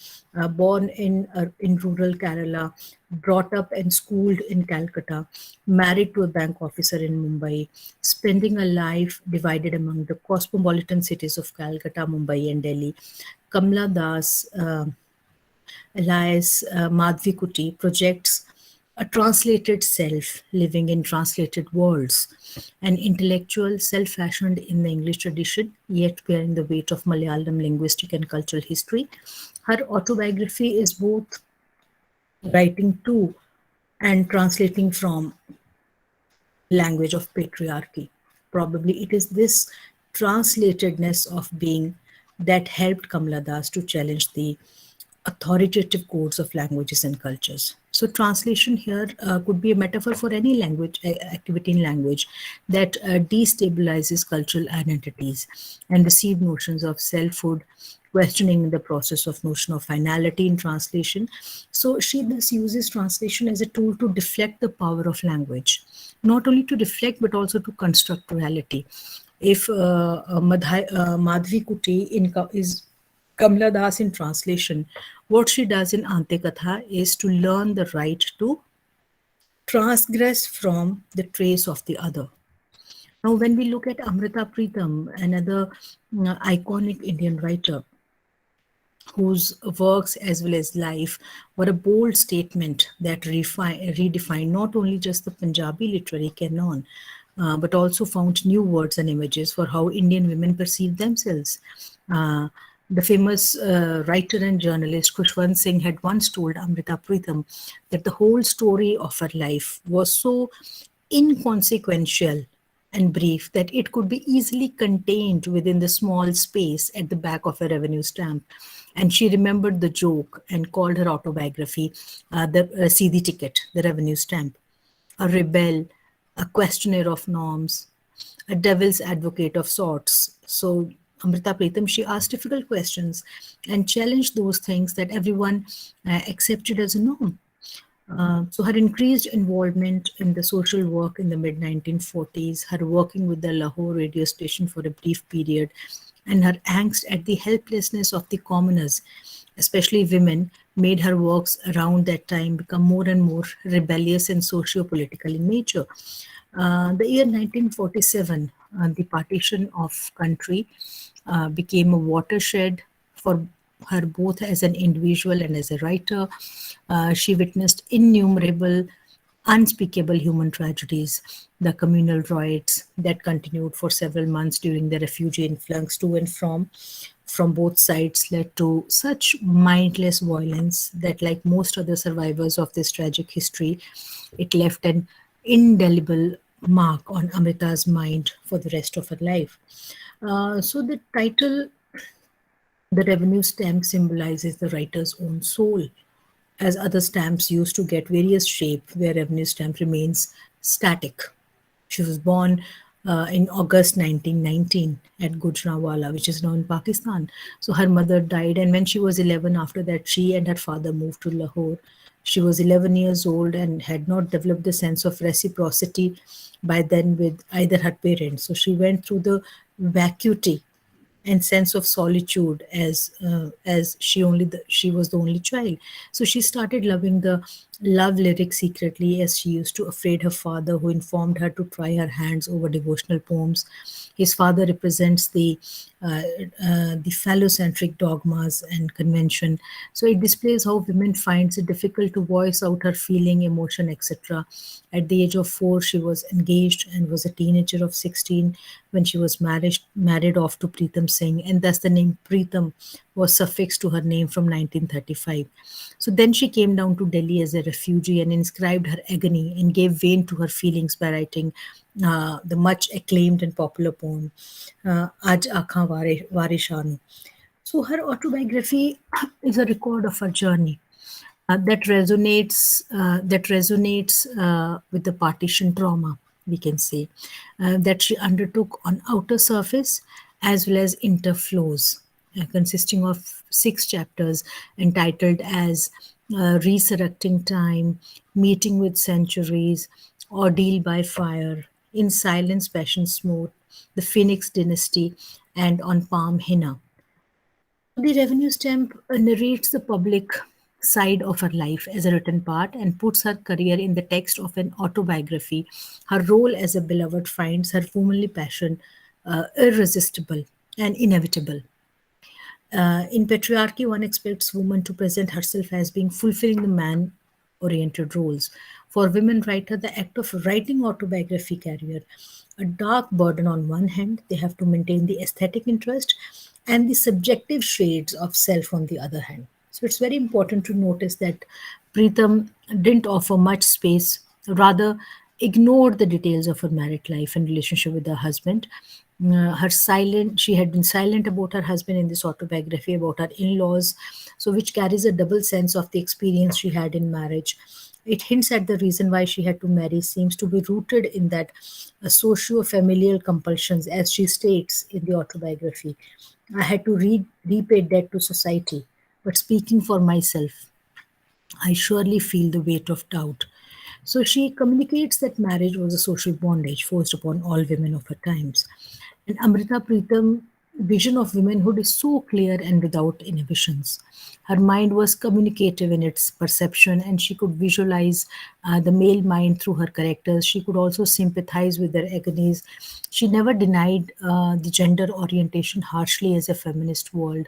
Born in rural Kerala, brought up and schooled in Calcutta, married to a bank officer in Mumbai, spending a life divided among the cosmopolitan cities of Calcutta, Mumbai, and Delhi. Kamla Das, alias Madhvi Kuti, projects a translated self living in translated worlds, an intellectual self fashioned in the English tradition, yet bearing the weight of Malayalam linguistic and cultural history. Her autobiography is both writing to and translating from language of patriarchy. Probably it is this translatedness of being that helped Kamla Das to challenge the authoritative codes of languages and cultures. So translation here could be a metaphor for any language activity in language that destabilizes cultural identities and received notions of selfhood, questioning the process of notion of finality in translation. So she thus uses translation as a tool to deflect the power of language, not only to reflect but also to construct reality. If Madhvi Kuti is Kamla Das in translation, what she does in Ante Katha is to learn the right to transgress from the trace of the other. Now, when we look at Amrita Pritam, another iconic Indian writer, whose works as well as life were a bold statement that redefined not only just the Punjabi literary canon, but also found new words and images for how Indian women perceive themselves. The famous writer and journalist Khushwant Singh had once told Amrita Pritam that the whole story of her life was so inconsequential and brief that it could be easily contained within the small space at the back of a revenue stamp. And she remembered the joke and called her autobiography the Seedhi ticket, the revenue stamp. A rebel, a questioner of norms, a devil's advocate of sorts. So Amrita Pritam, she asked difficult questions and challenged those things that everyone accepted as a norm. So her increased involvement in the social work in the mid-1940s, her working with the Lahore radio station for a brief period, and her angst at the helplessness of the commoners, especially women, made her works around that time become more and more rebellious and socio-political in nature. The year 1947, the partition of country became a watershed for her both as an individual and as a writer. She witnessed innumerable unspeakable human tragedies, the communal riots that continued for several months during the refugee influx to and from both sides led to such mindless violence that, like most other survivors of this tragic history, it left an indelible mark on Amrita's mind for the rest of her life. So the title, the revenue stamp, symbolizes the writer's own soul, as other stamps used to get various shape, where revenue stamp remains static. She was born in August 1919 at Gujranwala, which is now in Pakistan. So her mother died, and when she was 11, after that, she and her father moved to Lahore. She was 11 years old and had not developed the sense of reciprocity by then with either her parents. So she went through the vacuity and sense of solitude as she was the only child. So she started loving the love lyrics secretly, as she used to afraid her father, who informed her to try her hands over devotional poems. His father represents the phallocentric dogmas and convention. So it displays how women finds it difficult to voice out her feeling, emotion, etc. At the age of 4, she was engaged and was a teenager of 16 when she was married off to Pritam Singh, and thus the name Pritam was suffixed to her name from 1935. So then she came down to Delhi as a refugee and inscribed her agony and gave vein to her feelings by writing the much acclaimed and popular poem, Aaj Aakhan Varishanu. So her autobiography is a record of her journey that resonates with the partition trauma, we can say, that she undertook on outer surface as well as interflows, consisting of 6 chapters entitled as Resurrecting Time, Meeting with Centuries, Ordeal by Fire, In Silence, Passion Smooth, The Phoenix Dynasty, and On Palm Henna. The revenue stamp narrates the public side of her life as a written part and puts her career in the text of an autobiography. Her role as a beloved finds her womanly passion irresistible and inevitable. In patriarchy, one expects women to present herself as being fulfilling the man oriented roles. For women writer, the act of writing autobiography carrier a dark burden on one hand, they have to maintain the aesthetic interest and the subjective shades of self on the other hand. So it's very important to notice that Preetham didn't offer much space, rather ignored the details of her married life and relationship with her husband. She had been silent about her husband in this autobiography, about her in-laws, so which carries a double sense of the experience she had in marriage. It hints at the reason why she had to marry seems to be rooted in that socio-familial compulsions, as she states in the autobiography. I had to repay debt to society, but speaking for myself, I surely feel the weight of doubt. So she communicates that marriage was a social bondage forced upon all women of her times. And Amrita Preetham vision of womanhood is so clear and without inhibitions. Her mind was communicative in its perception, and she could visualize the male mind through her characters. She could also sympathize with their agonies. She never denied the gender orientation harshly as a feminist world.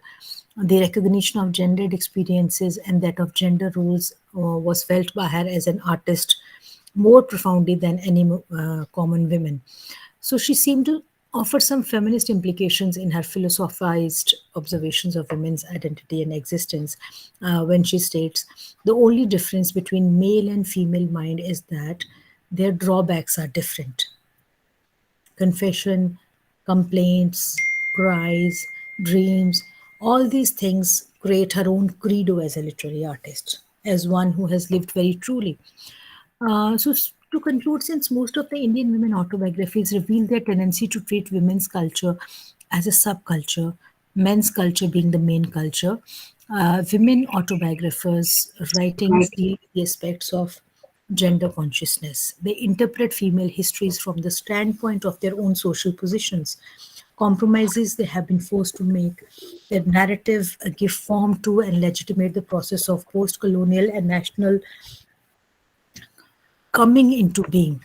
The recognition of gendered experiences and that of gender roles was felt by her as an artist more profoundly than any common women. So she seemed to offer some feminist implications in her philosophized observations of women's identity and existence when she states, the only difference between male and female mind is that their drawbacks are different. Confession, complaints, cries, dreams, all these things create her own credo as a literary artist, as one who has lived very truly. To conclude, since most of the Indian women autobiographies reveal their tendency to treat women's culture as a subculture, men's culture being the main culture, women autobiographers' writings deal with the aspects of gender consciousness. They interpret female histories from the standpoint of their own social positions, compromises they have been forced to make, their narrative give form to and legitimate the process of post-colonial and national coming into being.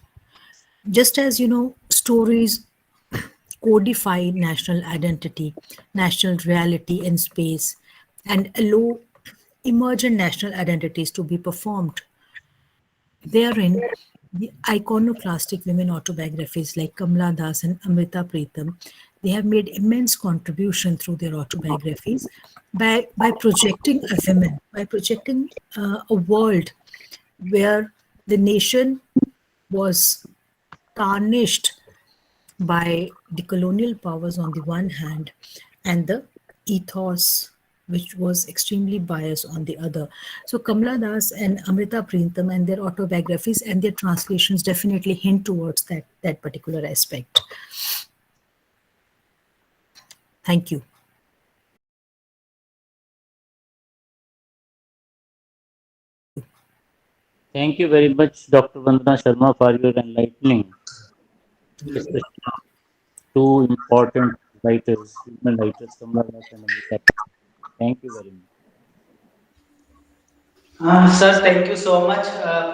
Just as, stories codify national identity, national reality in space, and allow emergent national identities to be performed. Therein, the iconoclastic women autobiographies like Kamala Das and Amrita Preetham, they have made immense contribution through their autobiographies by projecting a woman, by projecting a world where the nation was tarnished by the colonial powers on the one hand and the ethos which was extremely biased on the other. So Kamala Das and Amrita Preetham and their autobiographies and their translations definitely hint towards that particular aspect. Thank you. Thank you very much, Dr. Vandana Sharma, for your enlightening discussion of two important writers, women writers, Kamala Das and Amrita. Thank you very much. Sir, thank you so much,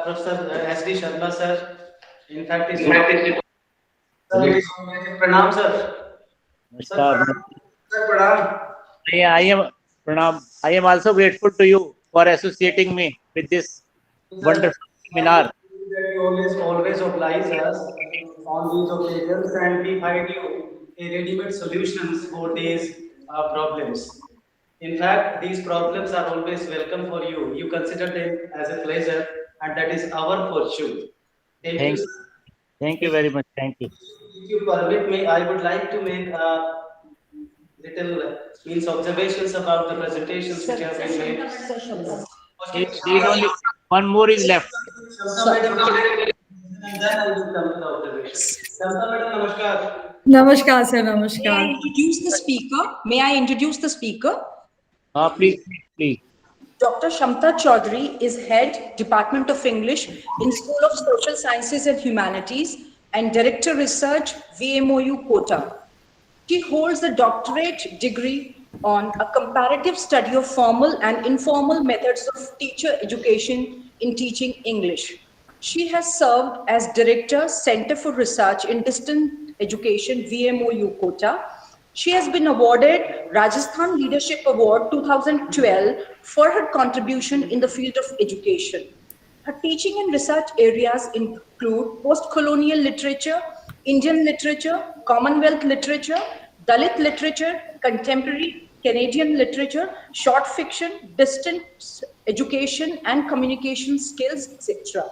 Professor S.D. Sharma, sir. In fact, it's Pranam, sir. Namaskar. Sir, Pranam. Pranam. I am also grateful to you for associating me with this wonderful seminar. You always oblige us on these occasions, and we find you a ready-made solutions for these problems. In fact, these problems are always welcome for you. You consider them as a pleasure, and that is our fortune. Thank you. Thank you very much. Thank you. If you permit me, I would like to make little observations about the presentations which have been made. Only one more is left. Namaskar, sir. Namaskar. May I introduce the speaker? May I introduce the speaker? Please. Dr. Shamta Chaudhary is Head, Department of English in School of Social Sciences and Humanities and Director Research, VMOU Kota. She holds a doctorate degree on a comparative study of formal and informal methods of teacher education in teaching English. She has served as Director, Center for Research in Distant Education, VMOU Kota. She has been awarded Rajasthan Leadership Award 2012 for her contribution in the field of education. Her teaching and research areas include post-colonial literature, Indian literature, Commonwealth literature, Dalit literature, contemporary Canadian literature, short fiction, distance education and communication skills, etc.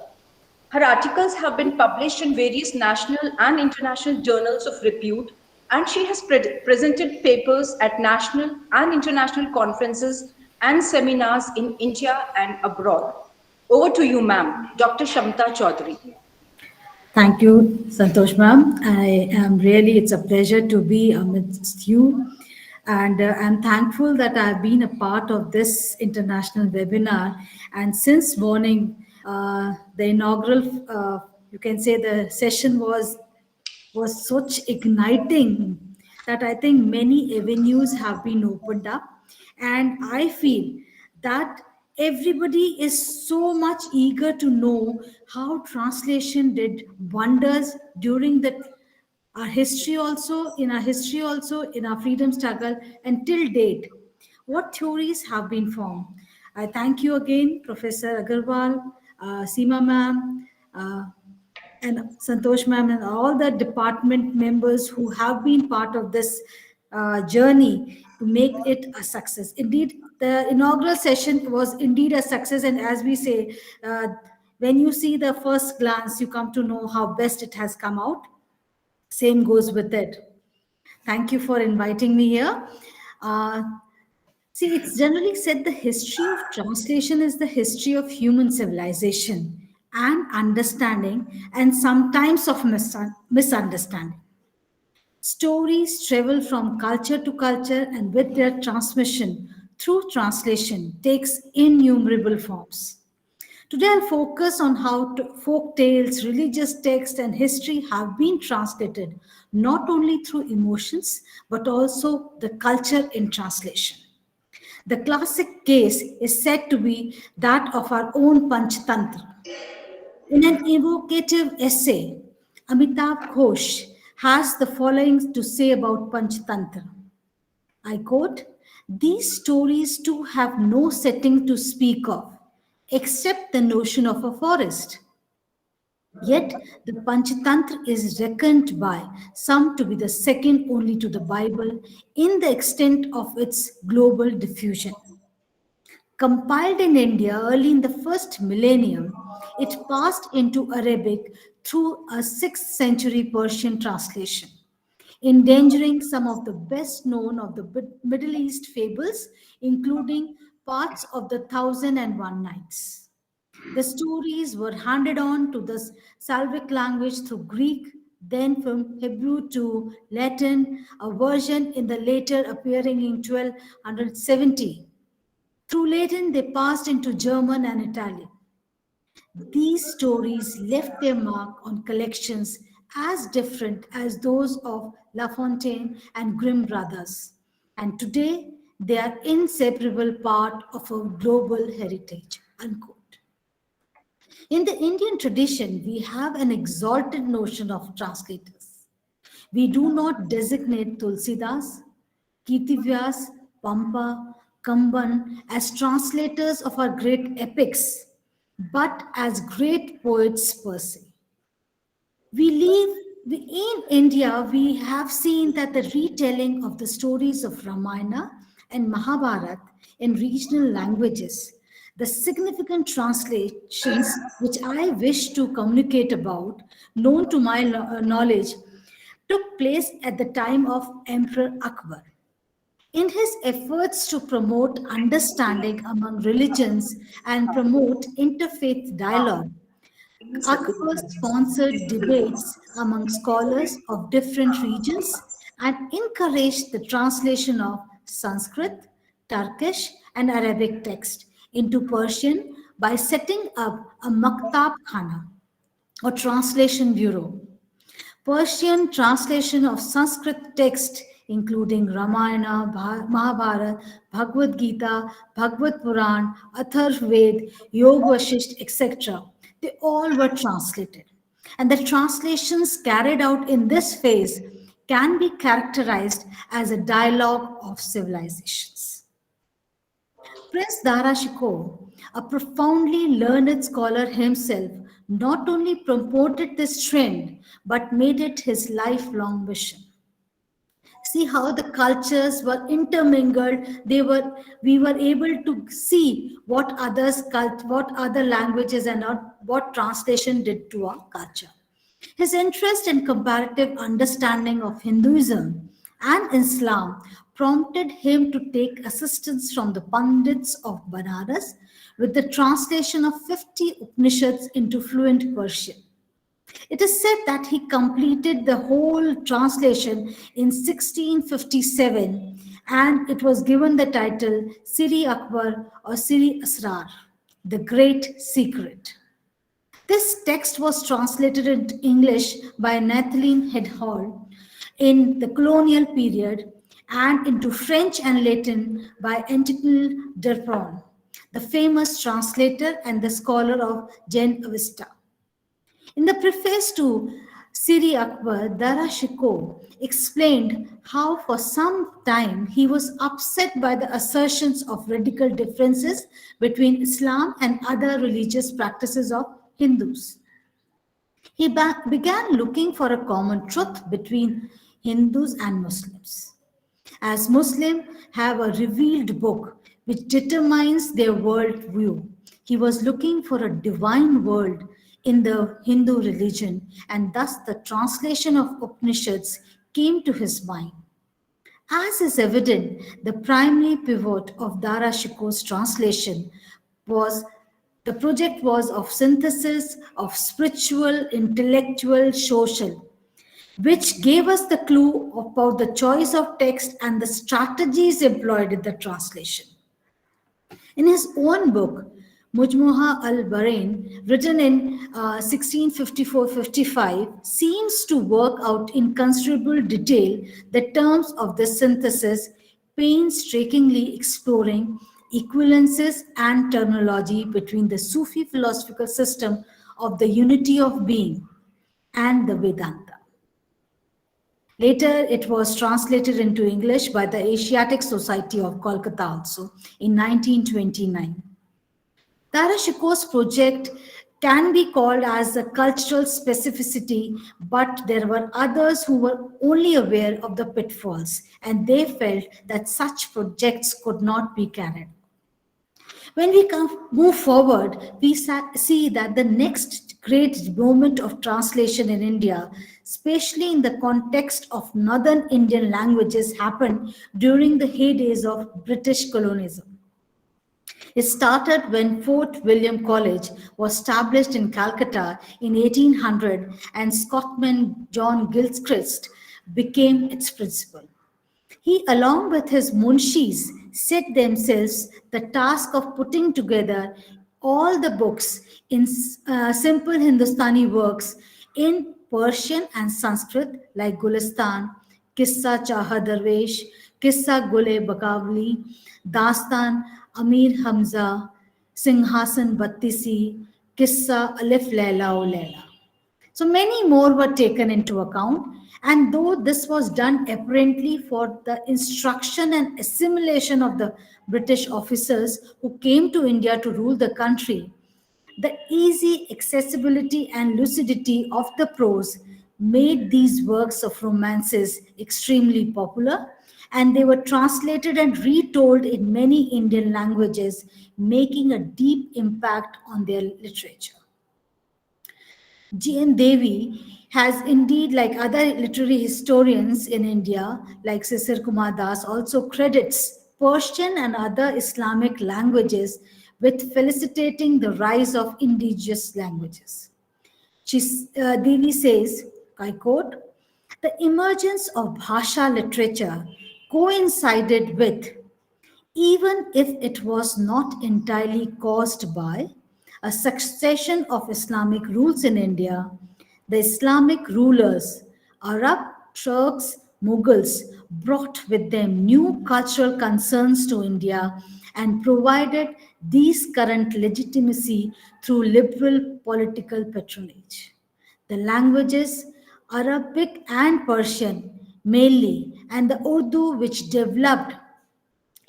Her articles have been published in various national and international journals of repute, and she has presented papers at national and international conferences and seminars in India and abroad. Over to you, ma'am, Dr. Shamta Chaudhary. Thank you, Santosh ma'am. It's a pleasure to be amidst you. And I'm thankful that I've been a part of this international webinar. And since morning, the inaugural, you can say the session was such igniting that I think many avenues have been opened up. And I feel that everybody is so much eager to know how translation did wonders during our history also, in our freedom struggle, and till date. What theories have been formed? I thank you again, Professor Agarwal, Seema ma'am, and Santosh ma'am, and all the department members who have been part of this journey to make it a success. Indeed, the inaugural session was indeed a success, and as we say, when you see the first glance, you come to know how best it has come out. Same goes with it. Thank you for inviting me here. See, it's generally said the history of translation is the history of human civilization and understanding, and sometimes of misunderstanding. Stories travel from culture to culture, and with their transmission through translation takes innumerable forms. Today, I'll focus on how folk tales, religious texts, and history have been translated not only through emotions but also the culture in translation. The classic case is said to be that of our own Panchatantra. In an evocative essay, Amitabh Ghosh has the following to say about Panchatantra. I quote, "These stories too have no setting to speak of, except the notion of a forest. Yet the Panchatantra is reckoned by some to be the second only to the Bible in the extent of its global diffusion. Compiled in India early in the first millennium, it passed into Arabic through a 6th century Persian translation, endangering some of the best known of the Middle East fables, including parts of the Thousand and One Nights. The stories were handed on to the Slavic language through Greek, then from Hebrew to Latin, a version in the later appearing in 1270. Through Latin, they passed into German and Italian. These stories left their mark on collections as different as those of La Fontaine and Grimm brothers. And today, they are inseparable part of our global heritage." Unquote. In the Indian tradition, we have an exalted notion of translators. We do not designate Tulsidas, Kirtivyas, Pampa, Kamban as translators of our great epics, but as great poets per se. In India, we have seen that the retelling of the stories of Ramayana and Mahabharata in regional languages, the significant translations which I wish to communicate about, known to my knowledge, took place at the time of Emperor Akbar. In his efforts to promote understanding among religions and promote interfaith dialogue, Akbar sponsored debates among scholars of different regions and encouraged the translation of Sanskrit, Turkish, and Arabic text into Persian by setting up a Maktab Khana, or translation bureau. Persian translation of Sanskrit text, including Ramayana, Mahabharata, Bhagavad Gita, Bhagavad Puran, Atharvaved, Yoga Vasisht, etc. They all were translated. And the translations carried out in this phase can be characterized as a dialogue of civilizations. Prince Dara Shikoh, a profoundly learned scholar himself, not only promoted this trend but made it his lifelong mission. See how the cultures were intermingled. We were able to see what other languages and what translation did to our culture. His interest in comparative understanding of Hinduism and Islam prompted him to take assistance from the Pandits of Banaras with the translation of 50 Upanishads into fluent Persian. It is said that he completed the whole translation in 1657 and it was given the title Siri Akbar or Siri Asrar, the Great Secret. This text was translated into English by Nathalie Hedhall in the colonial period and into French and Latin by Antoine Dupont, the famous translator and the scholar of Gen Avesta. In the preface to Siri Akbar, Dara Shikoh explained how for some time he was upset by the assertions of radical differences between Islam and other religious practices of Hindus. He began looking for a common truth between Hindus and Muslims. As Muslims have a revealed book which determines their world view, he was looking for a divine world in the Hindu religion, and thus the translation of Upanishads came to his mind. As is evident, the primary pivot of Dara Shikoh's translation was the project was of synthesis of spiritual, intellectual, social, which gave us the clue about the choice of text and the strategies employed in the translation. In his own book, Mujmuha al-Barain, written in 1654-55, seems to work out in considerable detail the terms of this synthesis, painstakingly exploring equivalences and terminology between the Sufi philosophical system of the unity of being and the Vedanta. Later, it was translated into English by the Asiatic Society of Kolkata also in 1929. Dara Shikoh's project can be called as a cultural specificity, but there were others who were only aware of the pitfalls, and they felt that such projects could not be carried. When we move forward, we see that the next great moment of translation in India, especially in the context of northern Indian languages, happened during the heydays of British colonialism. It started when Fort William College was established in Calcutta in 1800 and Scotsman John Gilchrist became its principal. He, along with his munshis, set themselves the task of putting together all the books in simple Hindustani works in Persian and Sanskrit like Gulistan, Kissa Chaha Darwesh, Kissa Gule Bakavli, Dastan Amir Hamza, Singhasan Battisi, Kissa Alif Laila O Laila. So many more were taken into account, and though this was done apparently for the instruction and assimilation of the British officers who came to India to rule the country, the easy accessibility and lucidity of the prose made these works of romances extremely popular, and they were translated and retold in many Indian languages, making a deep impact on their literature. G.N. Devi has indeed, like other literary historians in India, like Sisir Kumar Das, also credits Persian and other Islamic languages with felicitating the rise of indigenous languages. Devi says, I quote, the emergence of Bhasha literature coincided with, even if it was not entirely caused by, a succession of Islamic rules in India. The Islamic rulers Arab, Turks, Mughals brought with them new cultural concerns to India and provided these current legitimacy through liberal political patronage. The languages, Arabic and Persian mainly, and the Urdu, which developed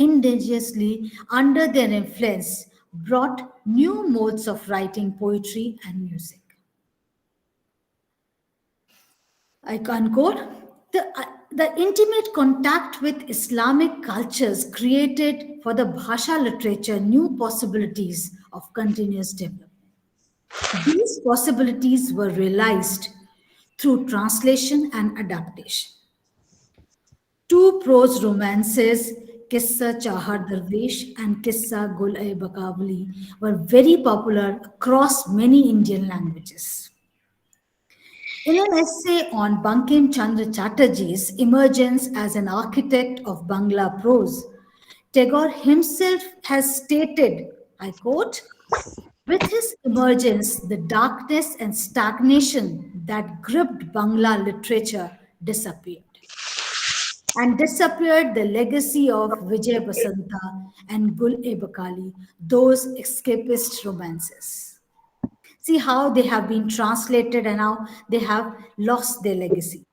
indigenously under their influence, brought new modes of writing poetry and music. I unquote, the intimate contact with Islamic cultures created for the Bhasha literature new possibilities of continuous development. These possibilities were realized through translation and adaptation. Two prose romances, Kissa Chahar Darwish and Kissa Gul-e-Bakawali, were very popular across many Indian languages. In an essay on Bankim Chandra Chatterjee's emergence as an architect of Bangla prose, Tagore himself has stated, I quote, with his emergence, the darkness and stagnation that gripped Bangla literature disappeared. And disappeared the legacy of Vijay Basanta and Gul-e-Bakali, those escapist romances. See how they have been translated and how they have lost their legacy.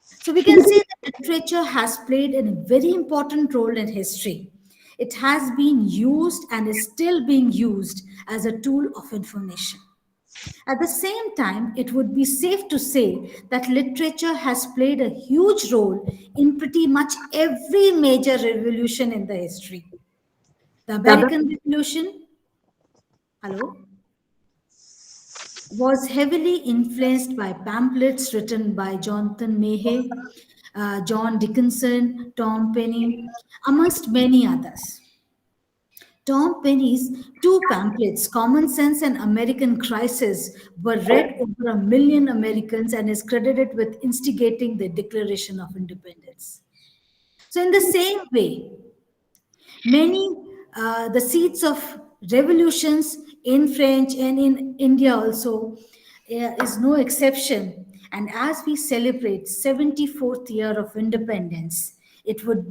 So we can say that literature has played a very important role in history. It has been used and is still being used as a tool of information. At the same time, it would be safe to say that literature has played a huge role in pretty much every major revolution in the history. The American Revolution, hello, was heavily influenced by pamphlets written by Jonathan Mahay, John Dickinson, Tom Penny, amongst many others. Tom Penny's two pamphlets, Common Sense and American Crisis, were read over 1 million Americans and is credited with instigating the Declaration of Independence. So, in the same way, the seeds of revolutions in French and in India also is no exception. And as we celebrate 74th year of independence, it would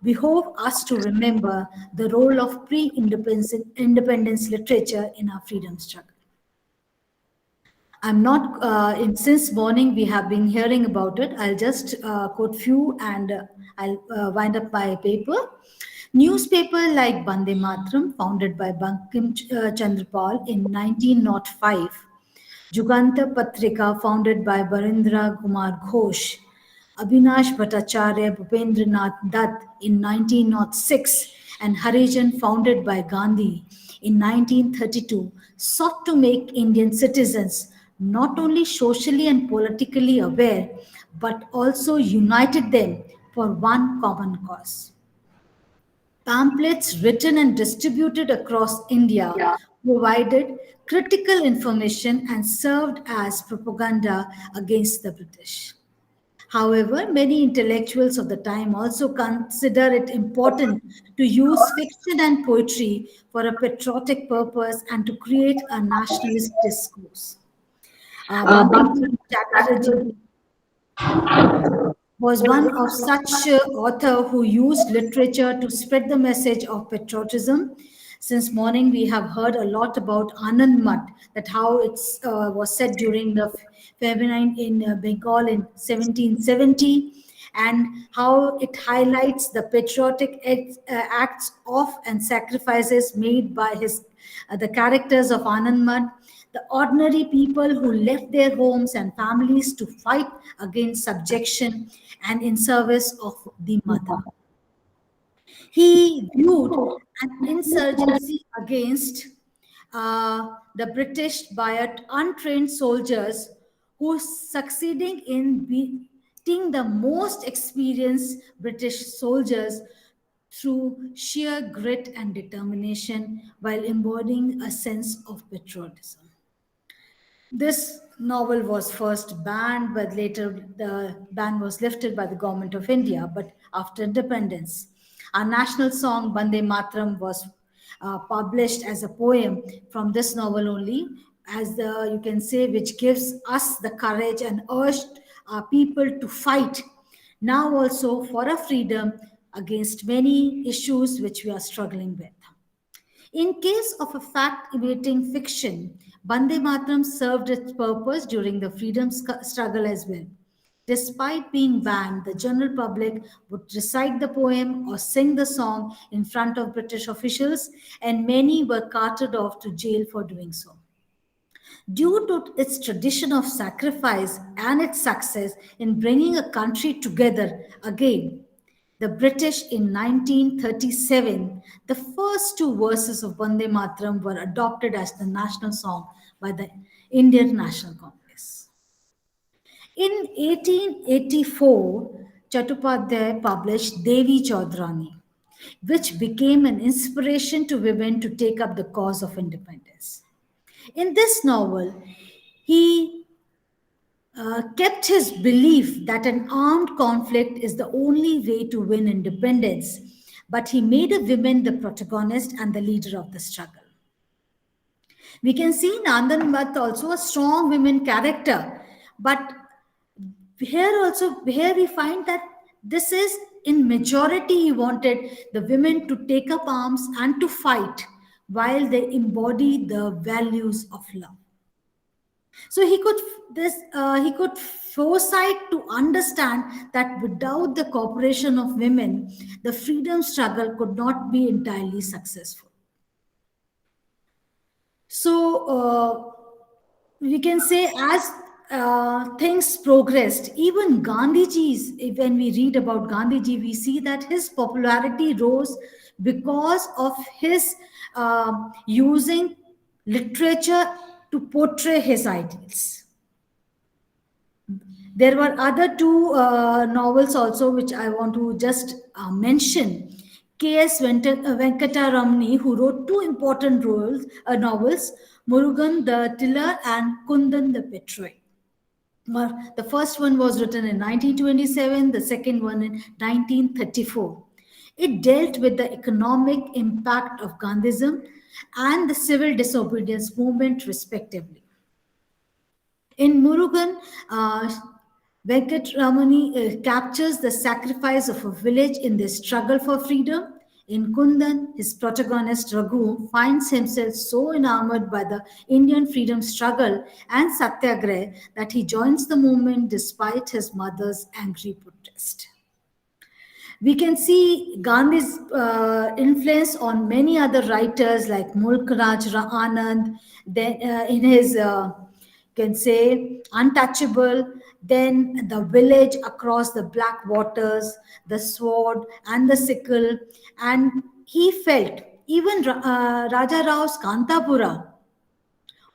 behove us to remember the role of pre-independence literature in our freedom struggle. I'm not, since morning we have been hearing about it. I'll just quote few and I'll wind up my paper. Newspaper like Bande Matram, founded by Bankim Chandra Pal in 1905. Juganta Patrika, founded by Barindra Kumar Ghosh. Abhinash Bhattacharya Bhupendranath Dutt in 1906 and Harijan, founded by Gandhi in 1932, sought to make Indian citizens not only socially and politically aware, but also united them for one common cause. Pamphlets written and distributed across India provided critical information and served as propaganda against the British. However, many intellectuals of the time also consider it important to use fiction and poetry for a patriotic purpose and to create a nationalist discourse. Bankim Chatterjee was one of such author who used literature to spread the message of patriotism. Since morning, we have heard a lot about Anand Mat, that how it was said during the famine in Bengal in 1770, and how it highlights the patriotic acts of and sacrifices made by the characters of Anand Mat, the ordinary people who left their homes and families to fight against subjection and in service of the mother. He viewed an insurgency against the British by untrained soldiers who succeeding in beating the most experienced British soldiers through sheer grit and determination while embodying a sense of patriotism. This novel was first banned, but later the ban was lifted by the government of India. But after independence, our national song Bande Matram was published as a poem from this novel only, as you can say, which gives us the courage and urge our people to fight now also for a freedom against many issues which we are struggling with. In case of a fact-imitating fiction, Bande Mataram served its purpose during the freedom struggle as well. Despite being banned, the general public would recite the poem or sing the song in front of British officials, and many were carted off to jail for doing so. Due to its tradition of sacrifice and its success in bringing a country together again, the British in 1937, the first two verses of Vande Mataram were adopted as the national song by the Indian National Congress. In 1884, Chattopadhyay published Devi Chaudrani, which became an inspiration to women to take up the cause of independence. In this novel, he kept his belief that an armed conflict is the only way to win independence, but he made a woman the protagonist and the leader of the struggle. We can see Nandan Bhatt also a strong women character, but here we find that this is in majority he wanted the women to take up arms and to fight while they embody the values of love. So he could foresight to understand that without the cooperation of women, the freedom struggle could not be entirely successful. So we can say as things progressed, even Gandhiji's, when we read about Gandhiji, we see that his popularity rose because of his using literature to portray his ideals. There were other two novels also which I want to just mention. K.S. Venkataramani, who wrote two important novels, Murugan the Tiller and Kundan the Petri. The first one was written in 1927, the second one in 1934. It dealt with the economic impact of Gandhism and the civil disobedience movement, respectively. In Murugan, Venkatramani captures the sacrifice of a village in the struggle for freedom. In Kundan, his protagonist Raghu finds himself so enamored by the Indian freedom struggle and satyagraha that he joins the movement despite his mother's angry protest. We can see Gandhi's influence on many other writers like Mulk Raj Anand, then in his can say Untouchable, then The Village Across the Black Waters, The Sword and the Sickle, and he felt even Raja Rao's Kantapura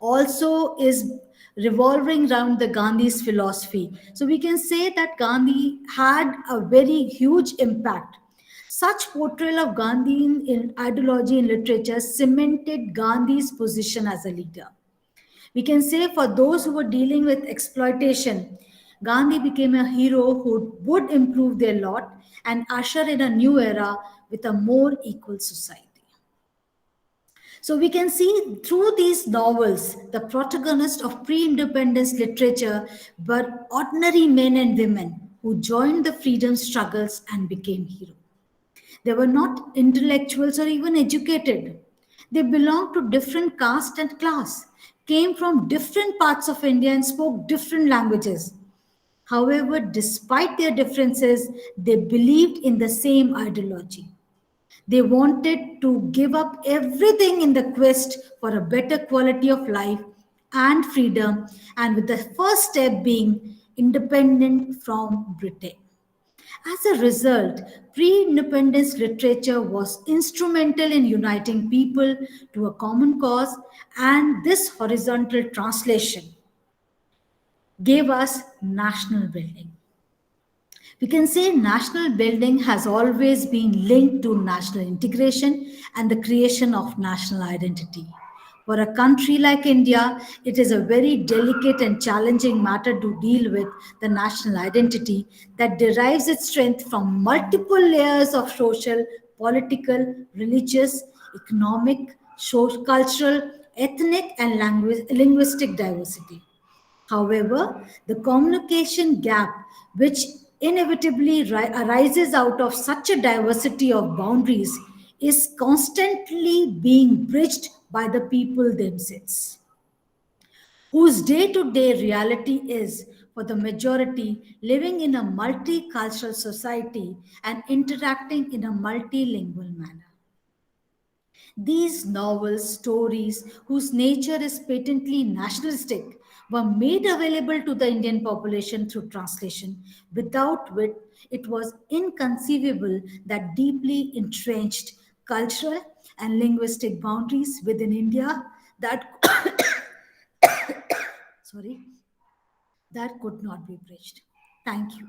also is revolving around the Gandhi's philosophy. So we can say that Gandhi had a very huge impact. Such portrayal of Gandhi in ideology and literature cemented Gandhi's position as a leader. We can say for those who were dealing with exploitation, Gandhi became a hero who would improve their lot and usher in a new era with a more equal society. So we can see through these novels, the protagonists of pre-independence literature were ordinary men and women who joined the freedom struggles and became heroes. They were not intellectuals or even educated. They belonged to different caste and class, came from different parts of India and spoke different languages. However, despite their differences, they believed in the same ideology. They wanted to give up everything in the quest for a better quality of life and freedom, and with the first step being independent from Britain. As a result, pre-independence literature was instrumental in uniting people to a common cause, and this horizontal translation gave us national building. We can say national building has always been linked to national integration and the creation of national identity. For a country like India, it is a very delicate and challenging matter to deal with the national identity that derives its strength from multiple layers of social, political, religious, economic, cultural, ethnic, and linguistic diversity. However, the communication gap, which inevitably arises out of such a diversity of boundaries, is constantly being bridged by the people themselves, whose day to day reality is, for the majority, living in a multicultural society and interacting in a multilingual manner. These novels, stories, whose nature is patently nationalistic, were made available to the Indian population through translation, without which it was inconceivable that deeply entrenched cultural and linguistic boundaries within India that sorry, that could not be bridged. Thank you.